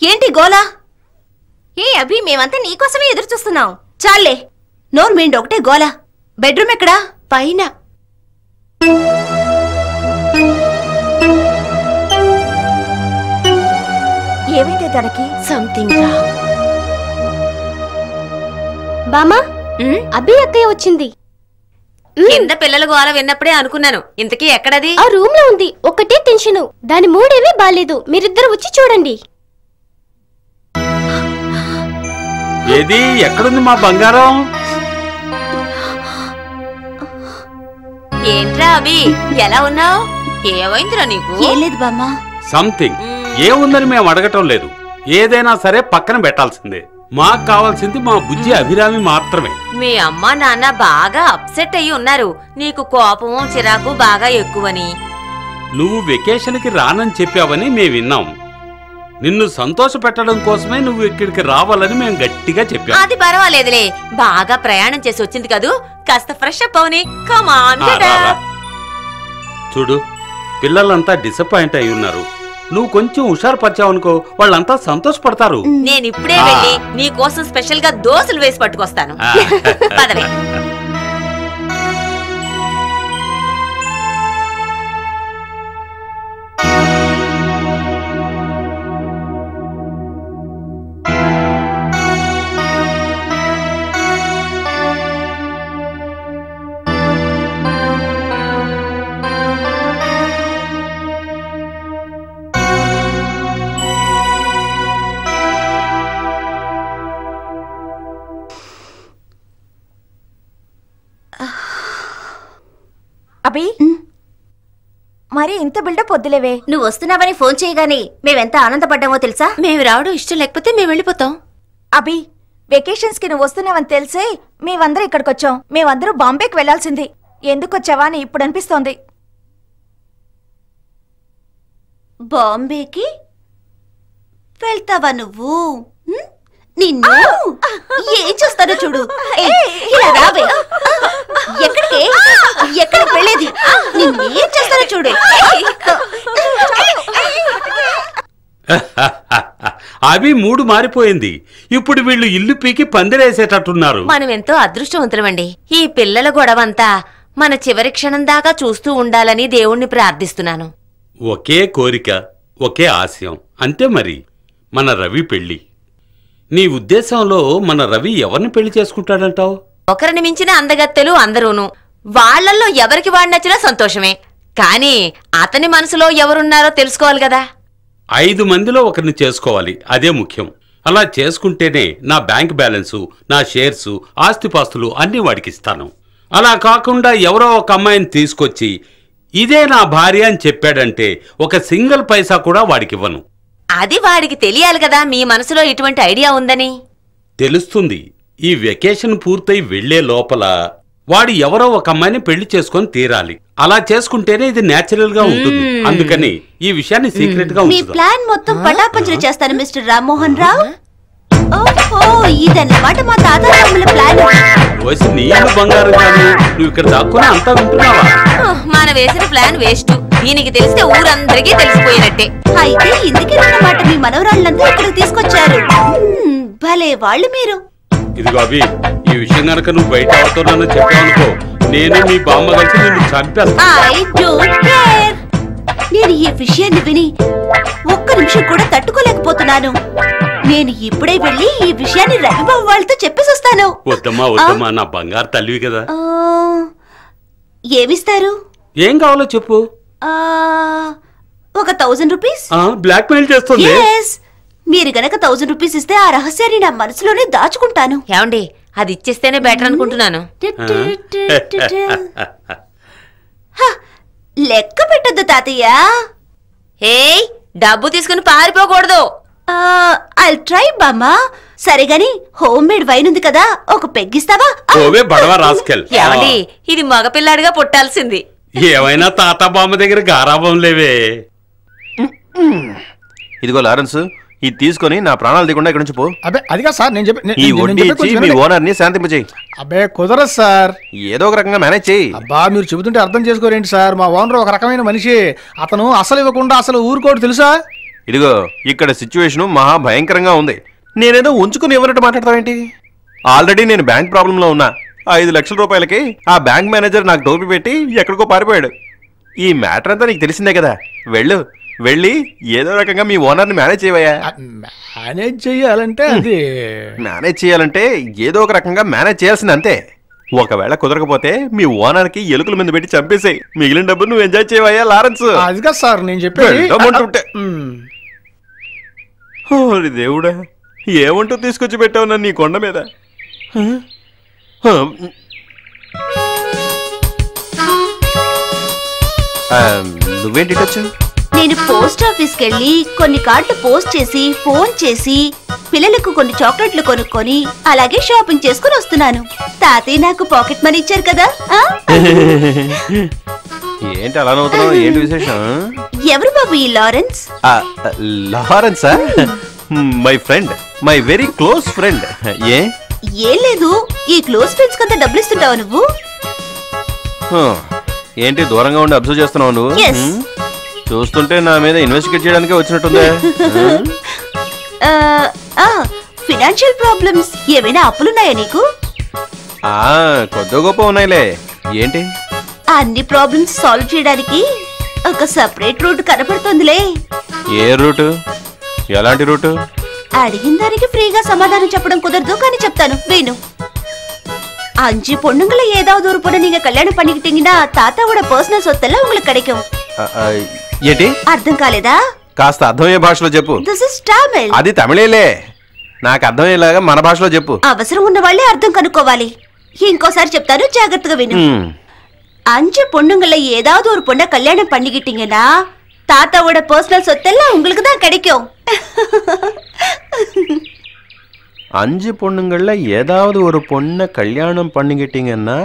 ఏంటి గోలా? ఏ అభి, మేమంతా నీకోసమే ఎదురు చూస్తున్నాం. చాలే, నోరు మీండి. ఒకటే గోలా. బెడ్రూమ్ ఎక్కడా? పైన. ఏమైతే తనకి? సంథింగ్ బామా, అభి అక్కయ్య వచ్చింది. కింద పిల్లల గోల విన్నప్పుడే అనుకున్నాను. ఇంతకీ ఎక్కడది? ఆ రూమ్ లో ఉంది. ఒకటే టెన్షన్, దాని మూడేమీ బాలేదు. మీరిద్దరు వచ్చి చూడండి. ఏది ఎక్కడుంది మా బంగారం? ఏంట్రా అభి, ఎలా ఉన్నావు? ఏమైందిరా నీకు? ఏం లేదు బామ్మా. సంథింగ్ ఏముందని మేము అడగటం లేదు. ఏదైనా సరే పక్కన పెట్టాల్సిందే. మాకు కావాల్సింది మా బుజ్జి అభిరామి మాత్రమే. మీ అమ్మ నాన్న బాగా అప్సెట్ అయ్యి ఉన్నారు. నీకు కోపం చిరాకు బాగా ఎక్కువని. నువ్వు వెకేషన్కి రానని చెప్పావని మేము విన్నాం. నిన్ను సంతోష పెట్టడం కోసమే నువ్వు ఇక్కడికి రావాలని మేము గట్టిగా చెప్పాం. అది పర్వాలేదులే, బాగా ప్రయాణం చేసి వచ్చింది కదూ, కాస్త ఫ్రెష్ అప్ అవని. కమాన్ చూడు, పిల్లలంతా డిసప్పాయింట్ అయి ఉన్నారు. నువ్వు కొంచెం హుషారుపరిచావనుకో, వాళ్ళంతా సంతోషపడతారు. నేను ఇప్పుడే వెళ్ళి నీ కోసం స్పెషల్ గా దోశలు వేసి పట్టుకొస్తాను. పదవే. అభి, మరి ఇంత బిల్డప్ వద్దులేవే. నువ్వు వస్తున్నావని ఫోన్ చేయగానే మేమెంత ఆనందపడ్డామో తెలుసా? మేము రావడం ఇష్టం లేకపోతే మేము వెళ్ళిపోతాం. అభి, వెకేషన్స్ కి నువ్వు వస్తున్నావని తెలిసే మేమందరం ఇక్కడికి వచ్చాం. మేమందరూ బాంబేకి వెళ్లాల్సింది. ఎందుకు వచ్చావా అని ఇప్పుడు అనిపిస్తోంది. బాంబేకి వెళ్తావా నువ్వు? నిన్ను ఏం చూస్తానో చూడు. ఇలా రావే. ఎక్కడికి ఎక్కడికి వెళ్ళేది? నిన్నేం చేస్తానో చూడు. అవి మూడు మారిపోయింది. ఇప్పుడు వీళ్ళు ఇల్లు పీకి పందిరేసేటట్టున్నారు. మనం ఎంతో అదృష్టవంతులమండి. ఈ పిల్లల గొడవంతా మన చివరి క్షణం దాకా చూస్తూ ఉండాలని దేవుణ్ణి ప్రార్థిస్తున్నాను. ఒకే కోరిక, ఒకే ఆశయం, అంతే. మరి మన రవి పెళ్లి. నీ ఉద్దేశంలో మన రవి ఎవరిని పెళ్లి చేసుకుంటాడంటావు? ఒకరిని మించిన అందగత్తెలు అందరూను. వాళ్లల్లో ఎవరికి వాడు నచ్చినా సంతోషమే. కానీ అతని మనసులో ఎవరున్నారో తెలుసుకోవాలి కదా. 5 మందిలో ఒకరిని చేసుకోవాలి, అదే ముఖ్యం. అలా చేసుకుంటేనే నా బ్యాంక్ బ్యాలెన్సు, నా షేర్సు, ఆస్తిపాస్తులు అన్నీ వాడికి ఇస్తాను. అలా కాకుండా ఎవరో ఒక అమ్మాయిని తీసుకొచ్చి ఇదే నా భార్య అని చెప్పాడంటే ఒక సింగిల్ పైసా కూడా వాడికివ్వను. అది వాడికి తెలియాలి కదా మీ మనసులో ఇటువంటి ఐడియా ఉందని. తెలుస్తుంది. ఈ వెకేషన్ పూర్తయి వెళ్లే లోపల వాడు ఎవరో ఒక అమ్మాయిని పెళ్లి చేసుకొని తీరాలి. అలా చేసుకుంటేనే ఇది నేచురల్ గా ఉంటుంది. అందుకని ఈ విషయాన్ని సీక్రెట్ గా మీ ప్లాన్ మొత్తం పటాపంచలు చేస్తాను మిస్టర్ రామ్మోహన్ రావు. ఓహో, ఇదన్నమాట మా తాతారాముల ప్లాన్. వచ్చి నీళ్ళు బంగారు కానీ నువ్వు ఇక్కడ దాక్కుని అంతా వింటున్నావా? మన వేసిన ప్లాన్ వేస్ట్. దీనికి తెలిస్తే ఊరందరికీ తెలిసిపోయినట్టే. అయితే ఇందుకేనన్నమాట మీ మనవరాళ్ళంతా ఇక్కడికి తీసుకొచ్చారు. భలే వాళ్ళు మీరు. ఇదిగో అవి, ఈ విషయం గనక నువ్వు బయట అవుతానని చెప్పావనుకో, నేను మీ బామ్మ కలిసి నిన్ను చంపేస్తా. I don't care. నేను ఈ విషయాన్ని విని ఒక్క నిమిషం కూడా తట్టుకోలేకపోతున్నాను. నేను ఇప్పుడే వెళ్ళి ఈ విషయాన్ని రవిబాబు వాళ్ళతో చెప్పేసి వస్తాను. వద్దమ్మా వద్దమ్మా, నా బంగారు తల్లివి కదా. ఏమిస్తారు? ఏం కావాలో చెప్పు. ఒక 1000 రూపీస్. బ్లాక్ మెయిల్ చేస్తుంది. మీరు గనక 1000 రూపీస్ ఇస్తే ఆ రహస్యాన్ని నా మనసులోనే దాచుకుంటాను. ఏమండి, అది ఇచ్చేస్తేనే బెటర్ అనుకుంటున్నాను. లెక్క పెట్టద్దు తాతయ్య. ఏయ్, డబ్బు తీసుకుని పారిపోకూడదు. ఐ ట్రై బామ్మా. సరేగాని హోమ్ మేడ్ వైన్ ఉంది కదా, ఒక పెగ్గిస్తావా? ఓవే బడవా రాస్కెల్. ఏమండి, ఇది మగపిల్లాడిగా పుట్టాల్సింది. ఏమైనా తాత బామ్మ దగ్గర గారాబం లేవే. ఇదిగో లారెన్స్, ఇది తీసుకొని నా ప్రాణాలు దిగకుండా ఇక్కడ నుంచి పో. అబ్బే అదిగా సార్, నేను ఈ వడ్డీ ఇచ్చి మీ ఓనర్ ని శాంతింపజేయి. అబ్బే కుదరదు సార్. ఏదో ఒక రకంగా మేనేజ్ చేయి. అబ్బా, మీరు చెబుతుంటే అర్థం చేసుకోరేంటి సార్? మా ఓనర్ ఒక రకమైన మనిషి. అతను అసలు ఇవ్వకుండా అసలు ఊరుకోడు తెలుసా? ఇదిగో ఇక్కడ సిచ్యువేషన్ మహా భయంకరంగా ఉంది. నేనేదో ఉంచుకుని ఇవ్వనట్టు మాట్లాడతావేంటి? ఆల్రెడీ నేను బ్యాంక్ ప్రాబ్లంలో ఉన్నా. 5 లక్షల రూపాయలకి ఆ బ్యాంక్ మేనేజర్ నాకు టోపీ పెట్టి ఎక్కడికో పారిపోయాడు. ఈ మ్యాటర్ అంతా నీకు తెలిసిందే కదా. వెళ్ళి ఏదో రకంగా మీ ఓనర్ని మేనేజ్ చేయవయ్యా. మేనేజ్ చేయాలంటే అది మేనేజ్ చేయాలంటే ఏదో ఒక రకంగా మేనేజ్ చేయాల్సింది అంతే. ఒకవేళ కుదరకపోతే మీ ఓనర్కి ఎలుకల మీద పెట్టి చంపేసాయి. మిగిలిన డబ్బు నువ్వు ఎంజాయ్ చేయవయ్యా లారెన్స్. అది కాదు సార్ నేను చెప్పేది. ఓరి దేవుడా, ఏమంటూ తీసుకొచ్చి పెట్టావు నన్ను నీ కొండ మీద. నువ్వేంటి వచ్చావు? నేను పోస్ట్ ఆఫీస్కి వెళ్ళి కొన్ని కార్డులు పోస్ట్ చేసి ఫోన్ చేసి పిల్లలకు కొన్ని చాక్లెట్లు కొనుక్కొని అలాగే షాపింగ్ చేసుకుని వస్తున్నాను. తాతయ్య నాకు పాకెట్ మనీ ఇచ్చారు కదా. ఏంటి అలా నవ్వుతున్నావు? ఏంటి విశేషం? ఎవరు బాబు ఈ లారెన్స్? లారెన్సా? My friend, my very close friend. ఏం లేదు, ఈ క్లోజ్ ఫ్రెండ్స్ కంతా డబ్బులు ఇస్తుంటావు నువ్వు? ఏంటి దూరంగా ఉండి అబ్జర్వ్ చేస్తున్నావు నువ్వు? చూస్తుంటే నా మీద ఇన్వెస్టిగేట్ చేయడానికే వచ్చినట్టుందే. ఫినాన్షియల్ ప్రాబ్లమ్స్ ఏమైనా అప్పులున్నాయా నీకు? కొద్ది గొప్ప ఉన్నాయిలే. ఏంటి? అన్ని ప్రాబ్లమ్స్ సాల్వ్ చేయడానికి ఒక సెపరేట్ రూట్ కనపడుతుందిలే. ఏ రూటు? ఎలాంటి రూటు? అడిగిన దానికి ఫ్రీగా సమాధానం చెప్పడం కుదరదు, కానీ చెప్తాను విను. 5 பொண்ணுங்களை ஏதாவது ஒரு பொண்ணு நீங்க கல்யாணம் பண்ணிக்கிட்டீங்கன்னா தாத்தாவோட பர்சனல் சொத்தெல்லாம் உங்களுக்கு கிடைக்கும். ఏంటి? అర్థం కాలేదా? కాస్త అర్థమయ్యే భాషలో చెప్పు. This is Tamil. అది తమిళేలే, నాకు అర్థమయ్యేలాగా మన భాషలో చెప్పు. అవసరం ఉన్న వాళ్ళే అర్థం కనుక్కోవాలి. ఇంకోసారి చెప్తాను, జాగ్రత్తగా విను. 5 பொண்ணுங்களை ஏதாவது ஒரு பொண்ணை கல்யாணம் பண்ணிக்கிட்டீங்கன்னா தாத்தாவோட பர்சனல் சொத்தெல்லாம் உங்களுக்கு தான் கிடைக்கும். 5 பொண்ணுங்கள்ல ஏதாவது ஒரு பொண்ணை கல்யாணம் பண்ணிக்கிட்டீங்கன்னா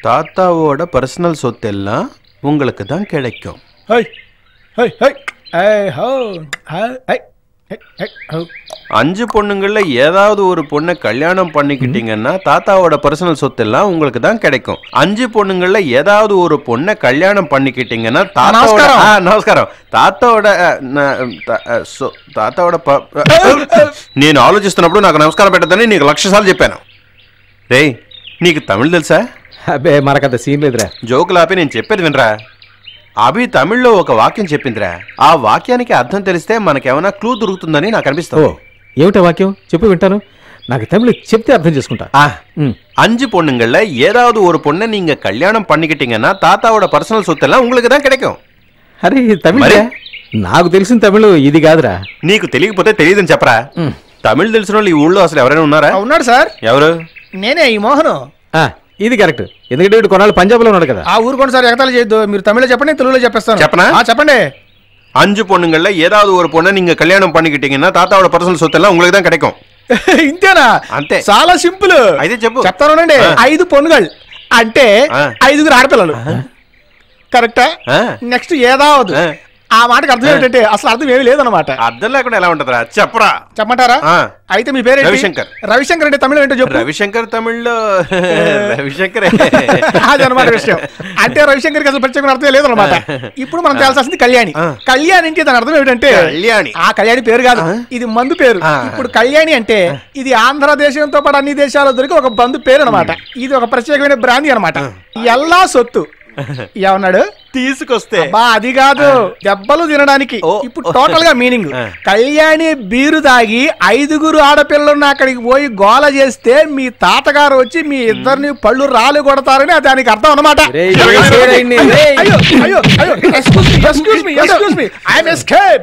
தாத்தாவோட பர்சனல் சொத்தெல்லாம் உங்களுக்கு தான் கிடைக்கும். 5 பொண்ணுங்கள்ல ஏதாவது ஒரு பொண்ணை கல்யாணம் பண்ணிக்கிட்டீங்கன்னா தாத்தாவோட பர்சனல் சொத்தெல்லாம் உங்களுக்கு தான் கிடைக்கும். 5 பொண்ணுங்கள்ல ஏதாவது ஒரு பொண்ணை கல்யாணம் பண்ணிக்கிட்டீங்கன்னா தாத்தாவோட నమస్కారం తాతాவோட నేను ఆలోచిస్తున్నప్పుడు నాకు నమస్కారం పెట్టదని నీకు 1,00,000 సార్లు చెప్పాను. రేయ్, నీకు తమిళ్ తెలుసా? అబ్బే మనకంత సీన్ లేదురా. జోకులు ఆపి నేను చెప్పేది వినరా. అభి తమిళ్లో ఒక వాక్యం చెప్పిందిరా. ఆ వాక్యానికి అర్థం తెలిస్తే మనకేమైనా క్లూ దొరుకుతుందని నాకు అనిపిస్తుంది. ఏమిటా వాక్యం చెప్పు, వింటాను. నాకు తమిళ్ చెప్తే అర్థం చేసుకుంటా. 5 பொண்ணுங்கள்ல ஏதாவது ஒரு பொண்ணை நீங்க கல்யாணம் பண்ணிக்கிட்டீங்கன்னா தாத்தாவோட பர்சனல் சொத்தெல்லாம் உங்களுக்கு தான் கிடைக்கும். అరే తమిళ నాకు తెలిసిన తమిళ్ ఇది కాదురా. నీకు తెలియకపోతే తెలియదని చెప్పరా. తమిళ్ తెలిసిన వాళ్ళు ఈ ఊళ్ళో అసలు ఎవరైనా ఉన్నారా? ఉన్నాడు సార్. ఎవరు? నేనే, ఈ మోహను. ఇది కరెక్ట్, ఎందుకంటే వీడు కొన్నాళ్ళు పంజాబ్ లో ఉన్నాడు కదా. ఆ ఊరు కొన్ని సార్ ఎగతాలు చేయొద్దు. మీరు తమిళ చెప్పండి, తెలుగులో చెప్పేస్తాను. చెప్పనా? చెప్పండి. 5 பொண்ணுங்கள்ல ஏதாவது ஒரு பொண்ணை நீங்க கல்யாணம் பண்ணிக்கிட்டீங்கன்னா தாத்தாவோட பர்சனல் சொத்தெல்லாம் உங்களுக்கு தான் கிடைக்கும். ఇంతేనా? అంతే, చాలా సింపుల్. అయితే చెప్పు. చెప్తానండి. 5 పొన్నుగల్ అంటే 5 ఆడపిల్లలు. కరెక్టా? నెక్స్ట్ ఏదావదు. ఆ మాటకి అర్థం ఏంటంటే అసలు అర్థం ఏమీ లేదన్నమాట. అర్థం లేకుండా ఎలా ఉంటుందా? చెప్పరా. చెప్పమంటారా? అయితే మీ పేరు రవిశంకర్. రవిశంకర్ అంటే తమిళ ఏంటో చెప్పు. రవిశంకర్ తమిళ్లో రవిశంకర్ అది అనమాట విషయం. అంటే రవిశంకర్కి అసలు ప్రత్యేక అర్థం లేదన్నమాట. ఇప్పుడు మనం తెలిసాల్సింది కళ్యాణి. కళ్యాణి అంటే దాని అర్థం ఏమిటంటే కళ్యాణి. ఆ కళ్యాణి పేరు కాదు, ఇది మందు పేరు. ఇప్పుడు కళ్యాణి అంటే ఇది ఆంధ్రదేశంతో పాటు అన్ని దేశాల్లో దొరికి ఒక బంధు పేరు అనమాట. ఇది ఒక ప్రత్యేకమైన బ్రాంది అనమాట. ఎల్లా సొత్తు ఏమన్నాడు? తీసుకొస్తే అది కాదు, దెబ్బలు తినడానికి. ఇప్పుడు టోటల్ గా మీనింగ్, కళ్యాణి బీరు తాగి 5 ఆడపిల్లలున్న అక్కడికి పోయి గోల చేస్తే మీ తాతగారు వచ్చి మీ ఇద్దరిని పళ్ళు రాలు కొడతారని దానికి అర్థం అనమాట.